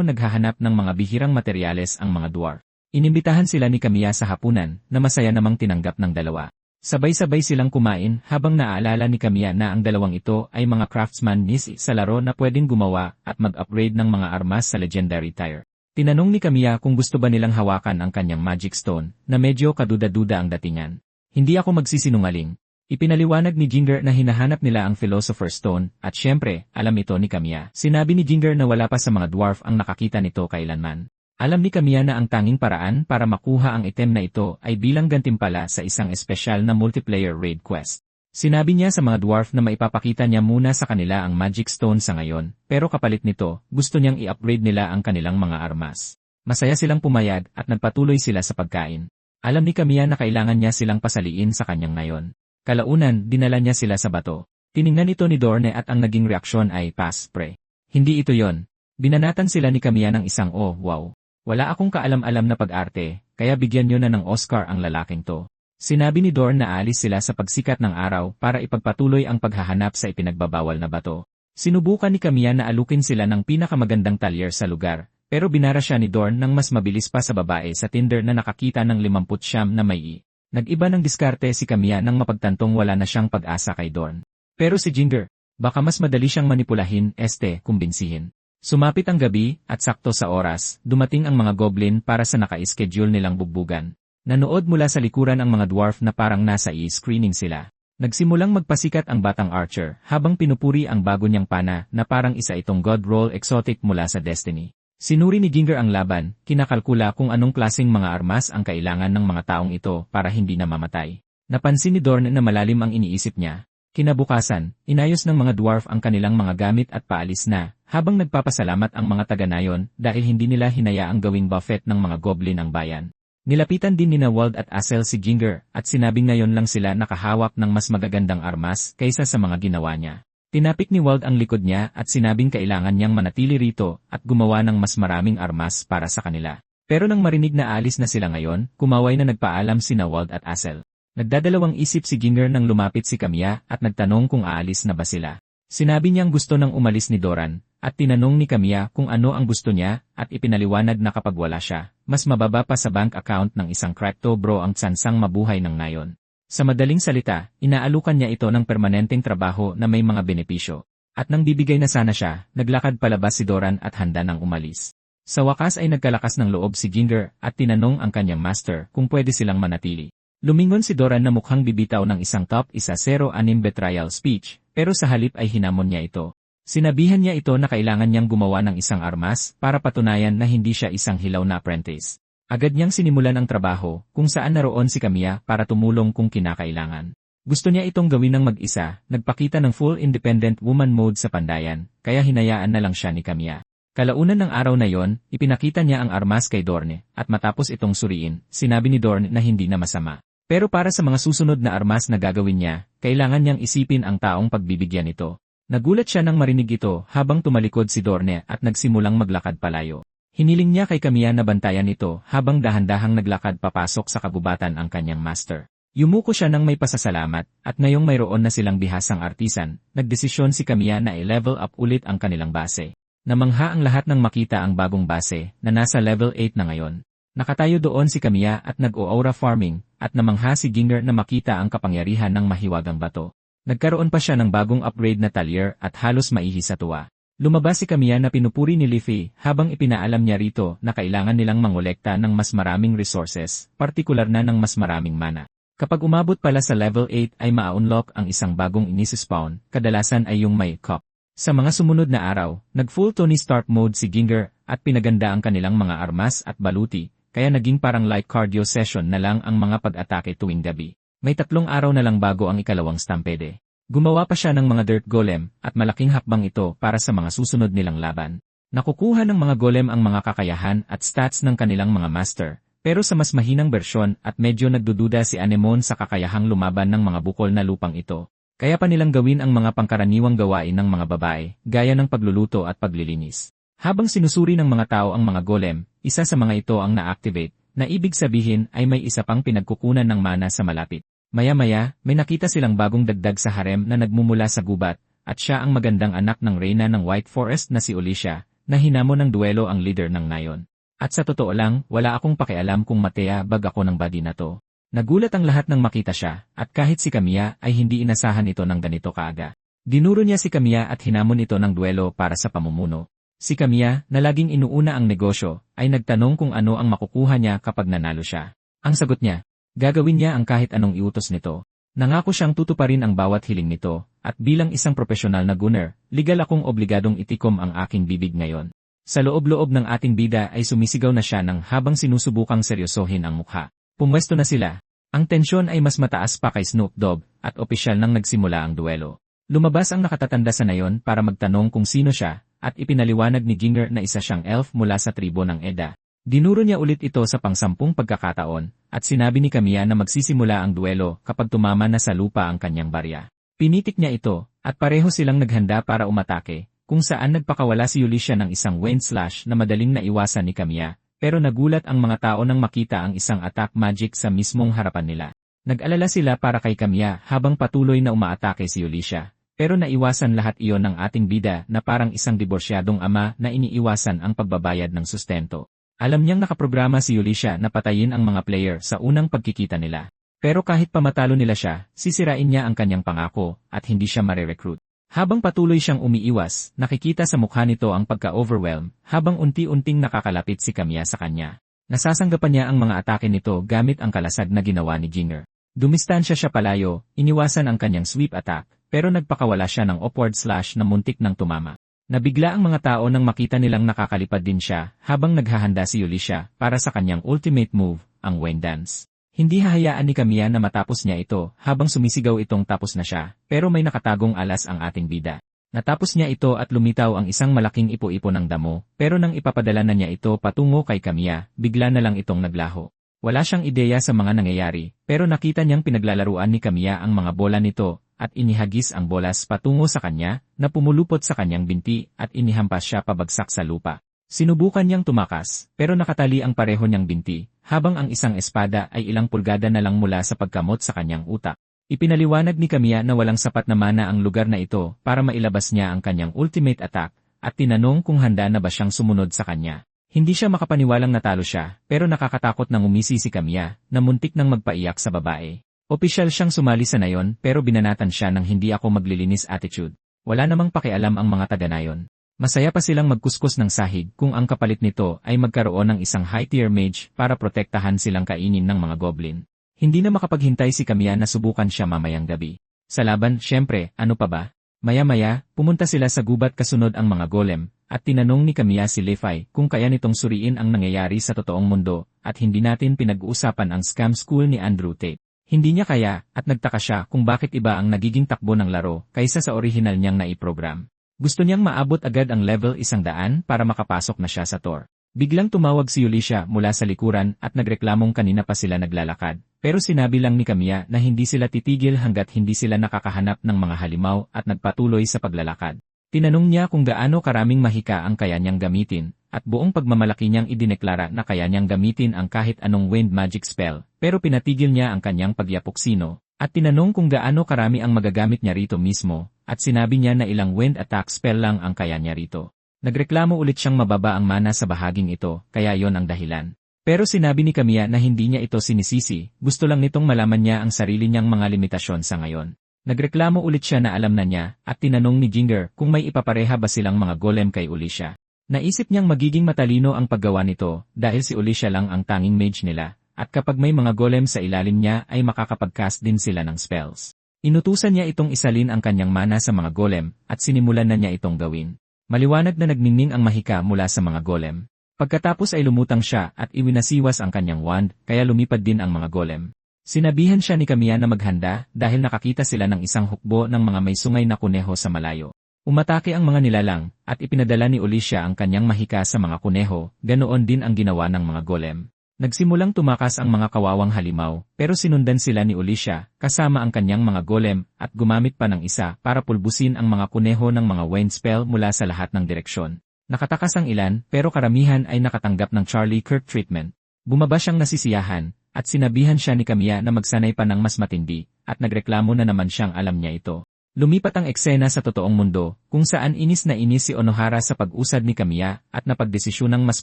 naghahanap ng mga bihirang materyales ang mga dwarf. Inimbitahan sila ni Kamiya sa hapunan na masaya namang tinanggap ng dalawa. Sabay-sabay silang kumain habang naaalala ni Kamiya na ang dalawang ito ay mga craftsman sa laro na pwedeng gumawa at mag-upgrade ng mga armas sa legendary tier. Tinanong ni Kamiya kung gusto ba nilang hawakan ang kanyang Magic Stone na medyo kaduda-duda ang datingan. Hindi ako magsisinungaling. Ipinaliwanag ni Jinger na hinahanap nila ang Philosopher's Stone at syempre, alam ito ni Kamiya. Sinabi ni Jinger na wala pa sa mga dwarf ang nakakita nito kailanman. Alam ni Kamiya na ang tanging paraan para makuha ang item na ito ay bilang gantimpala sa isang espesyal na multiplayer raid quest. Sinabi niya sa mga dwarf na maipapakita niya muna sa kanila ang Magic Stone sa ngayon, pero kapalit nito, gusto niyang i-upgrade nila ang kanilang mga armas. Masaya silang pumayag at nagpatuloy sila sa pagkain. Alam ni Kamiya na kailangan niya silang pasaliin sa kanyang ngayon. Kalaunan, dinala niya sila sa bato. Tiningnan ito ni Dorne at ang naging reaksyon ay pass pre. Hindi ito yon. Binanatan sila ni Kamiya ng isang oh wow. Wala akong kaalam-alam na pag-arte, kaya bigyan nyo na ng Oscar ang lalaking to. Sinabi ni Dorn na alis sila sa pagsikat ng araw para ipagpatuloy ang paghahanap sa ipinagbabawal na bato. Sinubukan ni Kamiya na alukin sila ng pinakamagandang talyer sa lugar, pero binara siya ni Dorn ng mas mabilis pa sa babae sa Tinder na nakakita ng 50 na may i. Nag-iba ng diskarte si Kamiya nang mapagtantong wala na siyang pag-asa kay Dorn. Pero si Jinger, baka mas madali siyang manipulahin, kumbinsihin. Sumapit ang gabi, at sakto sa oras, dumating ang mga goblin para sa naka-schedule nilang bugbugan. Nanood mula sa likuran ang mga dwarf na parang nasa e-screening sila. Nagsimulang magpasikat ang batang Archer habang pinupuri ang bago niyang pana na parang isa itong god roll exotic mula sa Destiny. Sinuri ni Ginger ang laban, kinakalkula kung anong klaseng mga armas ang kailangan ng mga taong ito para hindi na mamatay. Napansin ni Dorn na malalim ang iniisip niya. Kinabukasan, inayos ng mga dwarf ang kanilang mga gamit at paalis na, habang nagpapasalamat ang mga taga-nayon dahil hindi nila hinayaang gawing buffet ng mga goblin ang bayan. Nilapitan din nina Wald at Asel si Ginger at sinabing ngayon lang sila nakahawak ng mas magagandang armas kaysa sa mga ginawa niya. Tinapik ni Wald ang likod niya at sinabing kailangan niyang manatili rito at gumawa ng mas maraming armas para sa kanila. Pero nang marinig na alis na sila ngayon, kumaway na nagpaalam sina Wald at Asel. Nagdadalawang isip si Ginger nang lumapit si Camilla at nagtanong kung aalis na ba sila. Sinabi niyang gusto nang umalis ni Doran, at tinanong ni Camilla kung ano ang gusto niya at ipinaliwanag na kapag wala siya, mas mababa pa sa bank account ng isang crypto bro ang tsansang mabuhay ng ngayon. Sa madaling salita, inaalukan niya ito ng permanenteng trabaho na may mga benepisyo. At nang bibigay na sana siya, naglakad palabas si Doran at handa nang umalis. Sa wakas ay nagkalakas ng loob si Ginger at tinanong ang kanyang master kung pwede silang manatili. Lumingon si Doran na mukhang bibitaw ng isang top 1-0-6 betrayal speech, pero sa halip ay hinamon niya ito. Sinabihan niya ito na kailangan niyang gumawa ng isang armas para patunayan na hindi siya isang hilaw na apprentice. Agad niyang sinimulan ang trabaho kung saan naroon si Camilla para tumulong kung kinakailangan. Gusto niya itong gawin ng mag-isa, nagpakita ng full independent woman mode sa pandayan, kaya hinayaan na lang siya ni Camilla. Kalaunan ng araw na yon, ipinakita niya ang armas kay Dorne, at matapos itong suriin, sinabi ni Dorne na hindi na masama. Pero para sa mga susunod na armas na gagawin niya, kailangan niyang isipin ang taong pagbibigyan ito. Nagulat siya nang marinig ito habang tumalikod si Dorne at nagsimulang maglakad palayo. Hiniling niya kay Camilla na bantayan ito habang dahan-dahang naglakad papasok sa kabubatan ang kanyang master. Yumuko siya nang may pasasalamat at ngayong mayroon na silang bihasang artisan, nagdesisyon si Camilla na i-level up ulit ang kanilang base. Namangha ang lahat nang makita ang bagong base na nasa level 8 na ngayon. Nakatayo doon si Camilla at nag-o-aura farming at namangha si Ginger na makita ang kapangyarihan ng mahiwagang bato. Nagkaroon pa siya ng bagong upgrade na talyer at halos maihi sa tuwa. Lumabas si Camilla na pinupuri ni Leafy habang ipinaalam niya rito na kailangan nilang mangolekta ng mas maraming resources, partikular na ng mas maraming mana. Kapag umabot pala sa level 8 ay ma-unlock ang isang bagong inisispawn, kadalasan ay yung may cup. Sa mga sumunod na araw, nag-full Tony Stark mode si Ginger at pinaganda ang kanilang mga armas at baluti, kaya naging parang light cardio session na lang ang mga pag-atake tuwing gabi. May 3 araw na lang bago ang ikalawang stampede. Gumawa pa siya ng mga dirt golem at malaking hakbang ito para sa mga susunod nilang laban. Nakukuha ng mga golem ang mga kakayahan at stats ng kanilang mga master, pero sa mas mahinang bersyon at medyo nagdududa si Anemone sa kakayahang lumaban ng mga bukol na lupang ito. Kaya pa nilang gawin ang mga pangkaraniwang gawain ng mga babae, gaya ng pagluluto at paglilinis. Habang sinusuri ng mga tao ang mga golem, isa sa mga ito ang na-activate, na ibig sabihin ay may isa pang pinagkukunan ng mana sa malapit. Maya-maya, may nakita silang bagong dagdag sa harem na nagmumula sa gubat, at siya ang magandang anak ng reyna ng White Forest na si Alicia, na hinamon ng duelo ang leader ng nayon. At sa totoo lang, wala akong pakialam kung matea bag ako ng body na to. Nagulat ang lahat nang makita siya, at kahit si Camilla ay hindi inasahan ito ng ganito kaaga. Dinuro niya si Camilla at hinamon ito ng duelo para sa pamumuno. Si Camilla, na laging inuuna ang negosyo, ay nagtanong kung ano ang makukuha niya kapag nanalo siya. Ang sagot niya, gagawin niya ang kahit anong iutos nito. Nangako siyang tutuparin ang bawat hiling nito, at bilang isang profesional na gunner, legal akong obligadong itikom ang aking bibig ngayon. Sa loob-loob ng ating bida ay sumisigaw na siya nang habang sinusubukang seryosohin ang mukha. Pumwesto na sila. Ang tensyon ay mas mataas pa kay Snoop Dogg, at opisyal nang nagsimula ang duelo. Lumabas ang nakatatanda sa nayon para magtanong kung sino siya, at ipinaliwanag ni Ginger na isa siyang elf mula sa tribo ng Edda. Dinuro niya ulit ito sa pang-10 pagkakataon, at sinabi ni Camilla na magsisimula ang duelo kapag tumama na sa lupa ang kanyang barya. Pinitik niya ito, at pareho silang naghanda para umatake, kung saan nagpakawala si Alicia ng isang wind slash na madaling naiwasan ni Camilla, pero nagulat ang mga tao nang makita ang isang attack magic sa mismong harapan nila. Nag-alala sila para kay Camilla habang patuloy na umaatake si Alicia, pero naiwasan lahat iyon ng ating bida na parang isang diborsyadong ama na iniiwasan ang pagbabayad ng sustento. Alam niyang nakaprograma si Alicia na patayin ang mga player sa unang pagkikita nila. Pero kahit pamatalo nila siya, sisirain niya ang kanyang pangako at hindi siya mare-recruit. Habang patuloy siyang umiiwas, nakikita sa mukha nito ang pagka-overwhelm habang unti-unting nakakalapit si Camilla sa kanya. Nasasanggapan niya ang mga atake nito gamit ang kalasag na ginawa ni Ginger. Dumistansya siya palayo, iniwasan ang kanyang sweep attack, pero nagpakawala siya ng upward slash na muntik ng tumama. Nabigla ang mga tao nang makita nilang nakakalipad din siya habang naghahanda si Ulisha para sa kanyang ultimate move, ang Wayne Dance. Hindi hahayaan ni Kamiya na matapos niya ito habang sumisigaw itong tapos na siya, pero may nakatagong alas ang ating bida. Natapos niya ito at lumitaw ang isang malaking ipo-ipo ng damo, pero nang ipapadala na niya ito patungo kay Kamiya, bigla na lang itong naglaho. Wala siyang ideya sa mga nangyayari, pero nakita niyang pinaglalaruan ni Kamiya ang mga bola nito, at inihagis ang bolas patungo sa kanya, na pumulupot sa kanyang binti at inihampas siya pabagsak sa lupa. Sinubukan niyang tumakas, pero nakatali ang pareho niyang binti, habang ang isang espada ay ilang pulgada na lang mula sa pagkamot sa kanyang utak. Ipinaliwanag ni Kamiya na walang sapat na mana ang lugar na ito para mailabas niya ang kanyang ultimate attack, at tinanong kung handa na ba siyang sumunod sa kanya. Hindi siya makapaniwalang natalo siya, pero nakakatakot nang umisi si Kamiya, na muntik nang magpaiyak sa babae. Opisyal siyang sumali sa nayon pero binanatan siya ng hindi ako maglilinis attitude. Wala namang pakialam ang mga taga-nayon. Masaya pa silang magkuskus ng sahig kung ang kapalit nito ay magkaroon ng isang high-tier mage para protektahan silang kainin ng mga goblin. Hindi na makapaghintay si Kamiya na subukan siya mamayang gabi. Sa laban, syempre, ano pa ba? Maya-maya, pumunta sila sa gubat kasunod ang mga golem, at tinanong ni Kamiya si Levi kung kaya nitong suriin ang nangyayari sa totoong mundo, at hindi natin pinag-uusapan ang scam school ni Andrew Tate. Hindi niya kaya, at nagtaka siya kung bakit iba ang nagiging takbo ng laro kaysa sa orihinal niyang naiprogram. Gusto niyang maabot agad ang level 100 para makapasok na siya sa tour. Biglang tumawag si Ulisha mula sa likuran at nagreklamong kanina pa sila naglalakad, pero sinabi lang ni Kamiya na hindi sila titigil hanggat hindi sila nakakahanap ng mga halimaw at nagpatuloy sa paglalakad. Tinanong niya kung gaano karaming mahika ang kaya niyang gamitin, at buong pagmamalaki niyang idineklara na kaya niyang gamitin ang kahit anong wind magic spell, pero pinatigil niya ang kanyang pagyapuksino, at tinanong kung gaano karami ang magagamit niya rito mismo, at sinabi niya na ilang wind attack spell lang ang kaya niya rito. Nagreklamo ulit siyang mababa ang mana sa bahaging ito, kaya yon ang dahilan. Pero sinabi ni Kamiya na hindi niya ito sinisisi, gusto lang nitong malaman niya ang sarili niyang mga limitasyon sa ngayon. Nagreklamo ulit siya na alam na niya, at tinanong ni Jinger kung may ipapareha ba silang mga golem kay Ulisha. Naisip niyang magiging matalino ang paggawa nito, dahil si Ulisha lang ang tanging mage nila, at kapag may mga golem sa ilalim niya ay makakapag-cast din sila ng spells. Inutusan niya itong isalin ang kanyang mana sa mga golem, at sinimulan na niya itong gawin. Maliwanag na nagningning ang mahika mula sa mga golem. Pagkatapos ay lumutang siya at iwinasiwas ang kanyang wand, kaya lumipad din ang mga golem. Sinabihan siya ni Kamiya na maghanda dahil nakakita sila ng isang hukbo ng mga may sungay na kuneho sa malayo. Umatake ang mga nilalang, at ipinadala ni Ulisha ang kanyang mahika sa mga kuneho, ganoon din ang ginawa ng mga golem. Nagsimulang tumakas ang mga kawawang halimaw, pero sinundan sila ni Ulisha, kasama ang kanyang mga golem, at gumamit pa ng isa para pulbusin ang mga kuneho ng mga wind spell mula sa lahat ng direksyon. Nakatakas ang ilan, pero karamihan ay nakatanggap ng Charlie Kirk treatment. Bumaba siyang nasisiyahan, at sinabihan siya ni Kamiya na magsanay pa ng mas matindi, at nagreklamo na naman siyang alam niya ito. Lumipat ang eksena sa totoong mundo, kung saan inis na inis si Onohara sa pag-usad ni Kamiya, at napagdesisyunang mas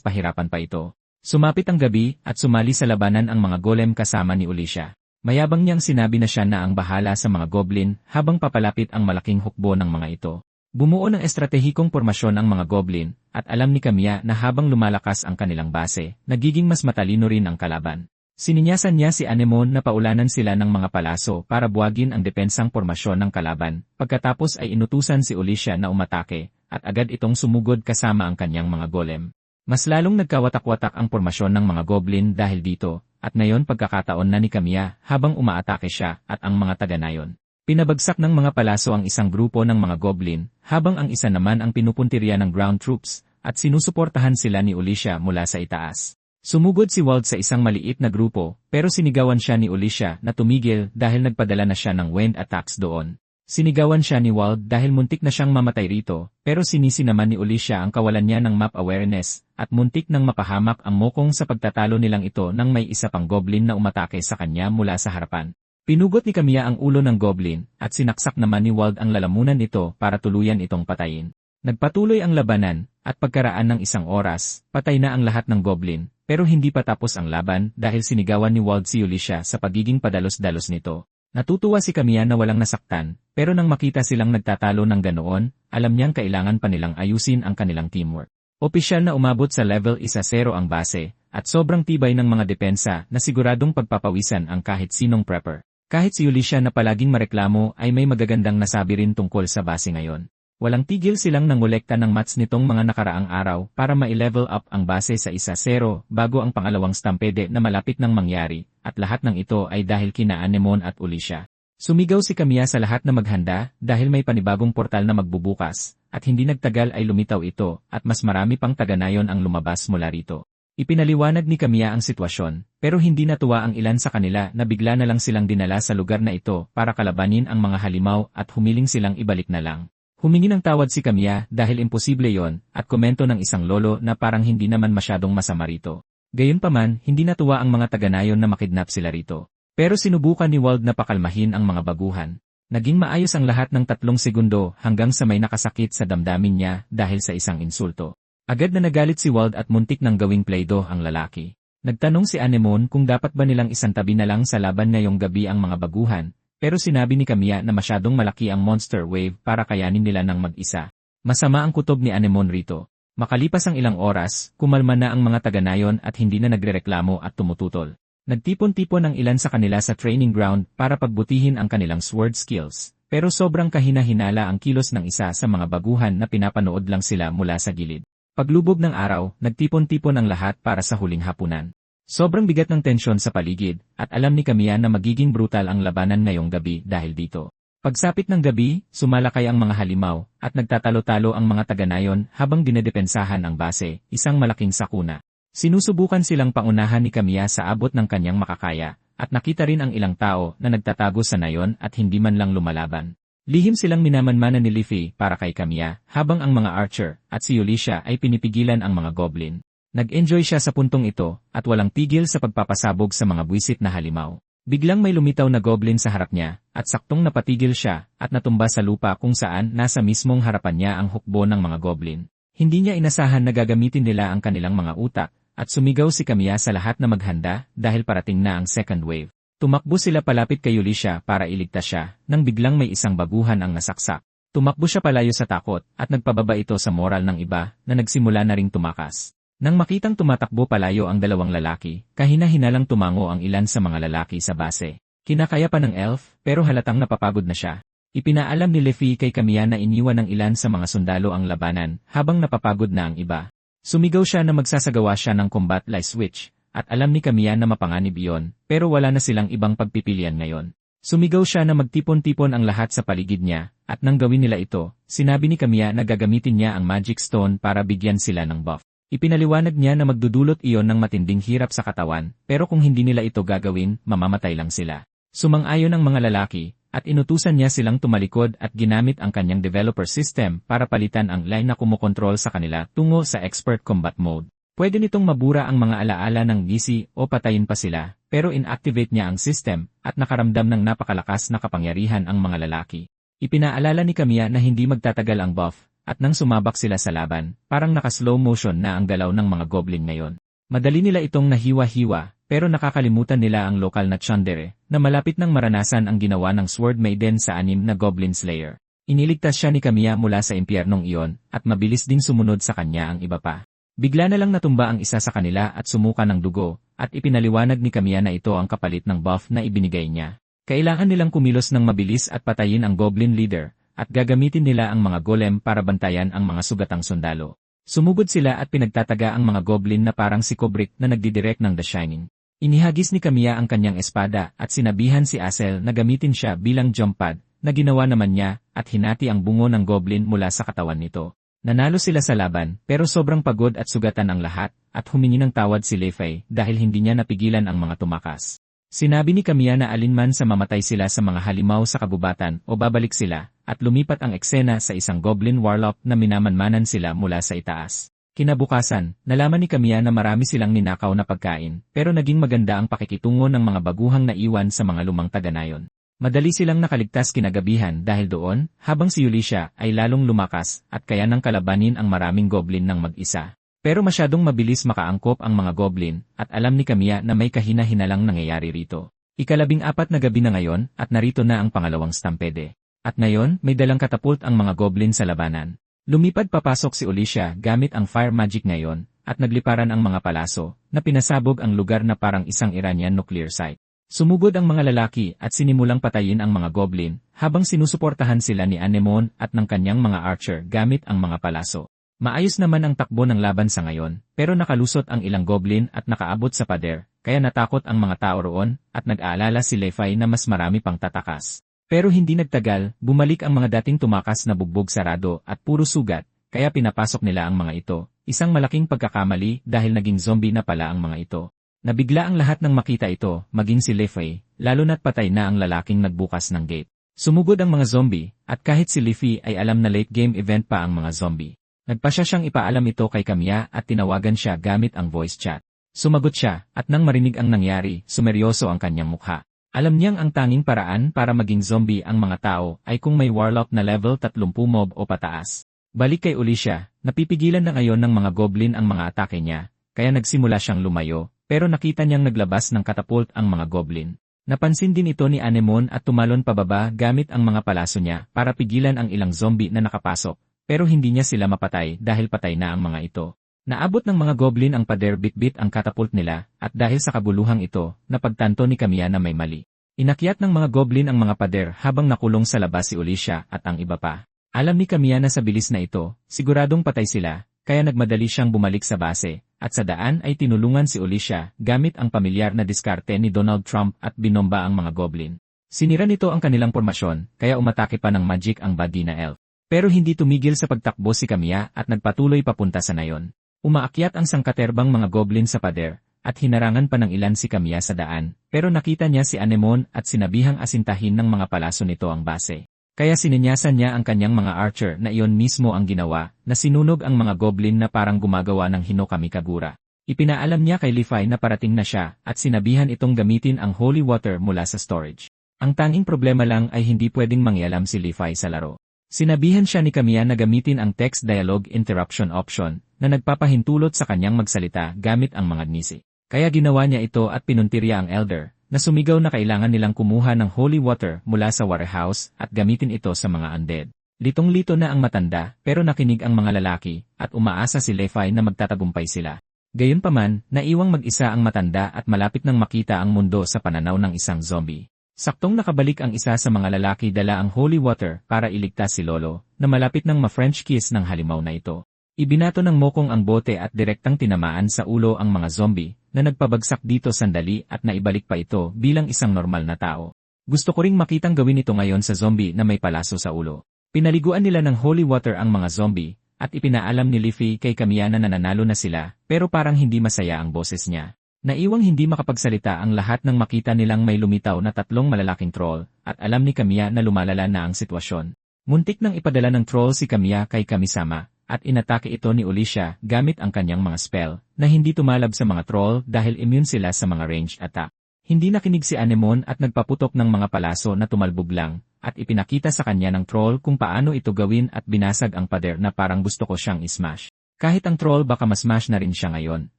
pahirapan pa ito. Sumapit ang gabi, at sumali sa labanan ang mga golem kasama ni Ulisha. Mayabang niyang sinabi na siya na ang bahala sa mga goblin, habang papalapit ang malaking hukbo ng mga ito. Bumuo ng estratehikong pormasyon ang mga goblin, at alam ni Kamiya na habang lumalakas ang kanilang base, nagiging mas matalino rin ang kalaban. Sininyasan niya si Anemone na paulanan sila ng mga palaso para buwagin ang depensang pormasyon ng kalaban, pagkatapos ay inutusan si Ulisha na umatake, at agad itong sumugod kasama ang kanyang mga golem. Mas lalong nagkawatak-watak ang pormasyon ng mga goblin dahil dito, at ngayon pagkakataon na ni Kamiya habang umaatake siya at ang mga taga-nayon. Pinabagsak ng mga palaso ang isang grupo ng mga goblin, habang ang isa naman ang pinupuntirya ng ground troops, at sinusuportahan sila ni Ulisha mula sa itaas. Sumugod si Wald sa isang maliit na grupo, pero sinigawan siya ni Ulisha na tumigil dahil nagpadala na siya ng wind attacks doon. Sinigawan siya ni Wald dahil muntik na siyang mamatay rito, pero sinisi naman ni Ulisha ang kawalan niya ng map awareness, at muntik nang mapahamak ang mokong sa pagtatalo nilang ito nang may isa pang goblin na umatake sa kanya mula sa harapan. Pinugot ni Kamiya ang ulo ng goblin, at sinaksak naman ni Wald ang lalamunan nito para tuluyan itong patayin. Nagpatuloy ang labanan, at pagkaraan ng isang oras, patay na ang lahat ng goblin, pero hindi pa tapos ang laban dahil sinigawan ni Wald si Ulisha sa pagiging padalos-dalos nito. Natutuwa si Kamiya na walang nasaktan, pero nang makita silang nagtatalo ng ganoon, alam niyang kailangan pa nilang ayusin ang kanilang teamwork. Opisyal na umabot sa level 1-0 ang base, at sobrang tibay ng mga depensa na siguradong pagpapawisan ang kahit sinong prepper. Kahit si Yulisha na palaging mareklamo ay may magagandang nasabi rin tungkol sa base ngayon. Walang tigil silang nangolekta ng mats nitong mga nakaraang araw para ma-level up ang base sa 1-0 bago ang pangalawang stampede na malapit nang mangyari, at lahat ng ito ay dahil kina Anemone at Yulisha. Sumigaw si Kamiya sa lahat na maghanda dahil may panibagong portal na magbubukas, at hindi nagtagal ay lumitaw ito at mas marami pang taga-Nayon ang lumabas mula rito. Ipinaliwanag ni Kamiya ang sitwasyon, pero hindi natuwa ang ilan sa kanila na bigla na lang silang dinala sa lugar na ito para kalabanin ang mga halimaw at humiling silang ibalik na lang. Humingi ng tawad si Kamiya dahil imposible yon at komento ng isang lolo na parang hindi naman masyadong masama rito. Gayunpaman, hindi natuwa ang mga taga-Nayon na makidnap sila rito. Pero sinubukan ni Wald na pakalmahin ang mga baguhan. Naging maayos ang lahat ng 3 segundo hanggang sa may nakasakit sa damdamin niya dahil sa isang insulto. Agad na nagalit si Wald at muntik nang gawing playdo ang lalaki. Nagtanong si Anemone kung dapat ba nilang isantabi na lang sa laban ngayong gabi ang mga baguhan. Pero sinabi ni Kamiya na masyadong malaki ang monster wave para kayanin nila ng mag-isa. Masama ang kutob ni Anemone rito. Makalipas ang ilang oras, kumalma na ang mga taga-Nayon at hindi na nagrereklamo at tumututol. Nagtipon-tipon ang ilan sa kanila sa training ground para pagbutihin ang kanilang sword skills. Pero sobrang kahina-hinala ang kilos ng isa sa mga baguhan na pinapanood lang sila mula sa gilid. Paglubog ng araw, nagtipon-tipon ang lahat para sa huling hapunan. Sobrang bigat ng tensyon sa paligid, at alam ni Kamiya na magiging brutal ang labanan ngayong gabi dahil dito. Pagsapit ng gabi, sumalakay ang mga halimaw, at nagtatalo-talo ang mga taga-Nayon habang dinedepensahan ang base, isang malaking sakuna. Sinusubukan silang paunahan ni Kamiya sa abot ng kanyang makakaya, at nakita rin ang ilang tao na nagtatago sa Nayon at hindi man lang lumalaban. Lihim silang minamanmanan ni Leafy para kay Kamiya, habang ang mga archer at si Yulisha ay pinipigilan ang mga goblin. Nag-enjoy siya sa puntong ito, at walang tigil sa pagpapasabog sa mga buwisit na halimaw. Biglang may lumitaw na goblin sa harap niya, at saktong napatigil siya, at natumba sa lupa kung saan nasa mismong harapan niya ang hukbo ng mga goblin. Hindi niya inasahan na gagamitin nila ang kanilang mga utak, at sumigaw si Kamiya sa lahat na maghanda dahil parating na ang second wave. Tumakbo sila palapit kay Yulisha para iligtas siya, nang biglang may isang baguhan ang nasaksak. Tumakbo siya palayo sa takot, at nagpababa ito sa moral ng iba na nagsimula na ring tumakas. Nang makitang tumatakbo palayo ang dalawang lalaki, kahina-hinalang tumango ang ilan sa mga lalaki sa base. Kinakaya pa ng elf, pero halatang napapagod na siya. Ipinaalam ni Leafy kay Kamiya na iniwan ng ilan sa mga sundalo ang labanan, habang napapagod na ang iba. Sumigaw siya na magsasagawa siya ng combat light switch, at alam ni Kamiya na mapanganib iyon, pero wala na silang ibang pagpipilian ngayon. Sumigaw siya na magtipon-tipon ang lahat sa paligid niya, at nang gawin nila ito, sinabi ni Kamiya na gagamitin niya ang magic stone para bigyan sila ng buff. Ipinaliwanag niya na magdudulot iyon ng matinding hirap sa katawan, pero kung hindi nila ito gagawin, mamamatay lang sila. Sumang-ayon ang mga lalaki, at inutusan niya silang tumalikod at ginamit ang kanyang developer system para palitan ang line na kumokontrol sa kanila tungo sa expert combat mode. Pwede nitong mabura ang mga alaala ng DC o patayin pa sila, pero inactivate niya ang system at nakaramdam ng napakalakas na kapangyarihan ang mga lalaki. Ipinaalala ni Kamiya na hindi magtatagal ang buff, at nang sumabak sila sa laban, parang naka-slow motion na ang galaw ng mga goblin ngayon. Madali nila itong nahiwa-hiwa, pero nakakalimutan nila ang lokal na tsundere, na malapit nang maranasan ang ginawa ng Sword Maiden sa 6 na Goblin Slayer. Iniligtas siya ni Kamiya mula sa impyernong iyon, at mabilis ding sumunod sa kanya ang iba pa. Bigla na lang natumba ang isa sa kanila at sumuka ng dugo, at ipinaliwanag ni Kamiya na ito ang kapalit ng buff na ibinigay niya. Kailangan nilang kumilos ng mabilis at patayin ang Goblin Leader, at gagamitin nila ang mga golem para bantayan ang mga sugatang sundalo. Sumugod sila at pinagtataga ang mga goblin na parang si Kubrick na nagdidirect ng The Shining. Inihagis ni Kamiya ang kanyang espada at sinabihan si Azel na gamitin siya bilang jump pad, na ginawa naman niya, at hinati ang bungo ng goblin mula sa katawan nito. Nanalo sila sa laban, pero sobrang pagod at sugatan ang lahat, at humingi ng tawad si Leafy dahil hindi niya napigilan ang mga tumakas. Sinabi ni Kamiya na alinman sa mamatay sila sa mga halimaw sa kabubatan o babalik sila, at lumipat ang eksena sa isang goblin warlock na minamanmanan sila mula sa itaas. Kinabukasan, nalaman ni Kamiya na marami silang ninakaw na pagkain, pero naging maganda ang pakikitungo ng mga baguhang naiwan sa mga lumang taga-Nayon. Madali silang nakaligtas kinagabihan dahil doon, habang si Yulisha ay lalong lumakas at kaya nang kalabanin ang maraming goblin ng mag-isa. Pero masyadong mabilis makaangkop ang mga goblin, at alam ni Kamiya na may kahina-hinalang nangyayari rito. 14 na gabi na ngayon, at narito na ang pangalawang stampede. At ngayon, may dalang katapult ang mga goblin sa labanan. Lumipad papasok si Yulisha gamit ang fire magic ngayon, at nagliparan ang mga palaso, na pinasabog ang lugar na parang isang Iranian nuclear site. Sumugod ang mga lalaki at sinimulang patayin ang mga goblin, habang sinusuportahan sila ni Anemone at ng kanyang mga archer gamit ang mga palaso. Maayos naman ang takbo ng laban sa ngayon, pero nakalusot ang ilang goblin at nakaabot sa pader, kaya natakot ang mga tao roon, at nag-aalala si Levi na mas marami pang tatakas. Pero hindi nagtagal, bumalik ang mga dating tumakas na bugbog sarado at puro sugat, kaya pinapasok nila ang mga ito, isang malaking pagkakamali dahil naging zombie na pala ang mga ito. Nabigla ang lahat nang makita ito, maging si Levi, lalo na't patay na ang lalaking nagbukas ng gate. Sumugod ang mga zombie, at kahit si Levi ay alam na late game event pa ang mga zombie. Nagpasya siyang ipaalam ito kay Kamiya at tinawagan siya gamit ang voice chat. Sumagot siya, at nang marinig ang nangyari, sumeryoso ang kanyang mukha. Alam niyang ang tanging paraan para maging zombie ang mga tao ay kung may warlock na level 30 mob o pataas. Balik kay Alicia, napipigilan na ngayon ng mga goblin ang mga atake niya, kaya nagsimula siyang lumayo, pero nakita niyang naglabas ng katapult ang mga goblin. Napansin din ito ni Anemone at tumalon pababa gamit ang mga palaso niya para pigilan ang ilang zombie na nakapasok. Pero hindi niya sila mapatay dahil patay na ang mga ito. Naabot ng mga goblin ang pader bitbit ang katapult nila, at dahil sa kabuluhang ito, napagtanto ni Kamiya na may mali. Inakyat ng mga goblin ang mga pader habang nakulong sa labas si Alicia at ang iba pa. Alam ni Kamiya na sa bilis na ito, siguradong patay sila, kaya nagmadali siyang bumalik sa base, at sa daan ay tinulungan si Alicia gamit ang pamilyar na diskarte ni Donald Trump at binomba ang mga goblin. Sinira nito ang kanilang pormasyon, kaya umatake pa ng magic ang badi na elf. Pero hindi tumigil sa pagtakbo si Kamiya at nagpatuloy papunta sa nayon. Umaakyat ang sangkaterbang mga goblin sa pader, at hinarangan pa ng ilan si Kamiya sa daan, pero nakita niya si Anemone at sinabihang asintahin ng mga palaso nito ang base. Kaya sininyasan niya ang kanyang mga archer na iyon mismo ang ginawa, na sinunog ang mga goblin na parang gumagawa ng Hino Kamikagura. Ipinaalam niya kay Levi na parating na siya, at sinabihan itong gamitin ang holy water mula sa storage. Ang tanging problema lang ay hindi pwedeng mangyalam si Levi sa laro. Sinabihan siya ni Kamiya na gamitin ang text dialogue interruption option na nagpapahintulot sa kanyang magsalita gamit ang mga gnisi. Kaya ginawa niya ito at pinuntirya ang elder, na sumigaw na kailangan nilang kumuha ng holy water mula sa warehouse at gamitin ito sa mga undead. Litong-lito na ang matanda pero nakinig ang mga lalaki at umaasa si Levi na magtatagumpay sila. Gayunpaman, naiwang mag-isa ang matanda at malapit nang makita ang mundo sa pananaw ng isang zombie. Saktong nakabalik ang isa sa mga lalaki dala ang holy water para iligtas si Lolo, na malapit nang ma-French kiss ng halimaw na ito. Ibinato ng mokong ang bote at direktang tinamaan sa ulo ang mga zombie, na nagpabagsak dito sandali at naibalik pa ito bilang isang normal na tao. Gusto ko ring makitang gawin ito ngayon sa zombie na may palaso sa ulo. Pinaliguan nila ng holy water ang mga zombie, at ipinaalam ni Levi kay Kamiya na nananalo na sila, pero parang hindi masaya ang boses niya. Naiwang hindi makapagsalita ang lahat nang makita nilang may lumitaw na 3 malalaking troll, at alam ni Kamiya na lumalala na ang sitwasyon. Muntik nang ipadala ng troll si Kamiya kay Kamisama, at inatake ito ni Alicia gamit ang kanyang mga spell, na hindi tumalab sa mga troll dahil immune sila sa mga ranged attack. Hindi nakinig si Anemone at nagpaputok ng mga palaso na tumalbog lang, at ipinakita sa kanya ng troll kung paano ito gawin at binasag ang pader na parang gusto ko siyang ismash. Kahit ang troll baka masmash na rin siya ngayon,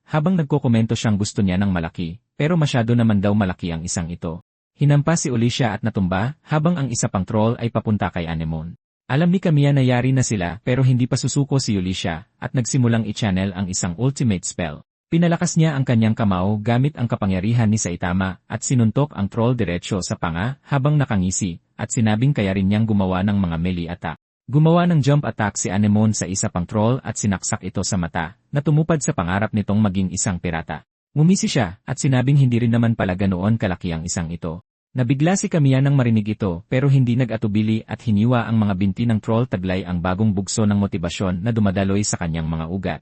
habang nagkokomento siyang gusto niya ng malaki, pero masyado naman daw malaki ang isang ito. Hinampas si Alicia at natumba, habang ang isa pang troll ay papunta kay Anemone. Alam ni Kamiya na yari na sila pero hindi pa susuko si Alicia, at nagsimulang i-channel ang isang ultimate spell. Pinalakas niya ang kanyang kamao gamit ang kapangyarihan ni Saitama, at sinuntok ang troll diretsyo sa panga habang nakangisi, at sinabing kaya rin niyang gumawa ng mga melee attack. Gumawa ng jump attack si Anemone sa isa pang troll at sinaksak ito sa mata, na tumupad sa pangarap nitong maging isang pirata. Ngumisi siya, at sinabing hindi rin naman pala ganoon kalaki ang isang ito. Nabigla si Kamiya nang marinig ito pero hindi nag-atubili at hiniwa ang mga binti ng troll taglay ang bagong bugso ng motibasyon na dumadaloy sa kanyang mga ugat.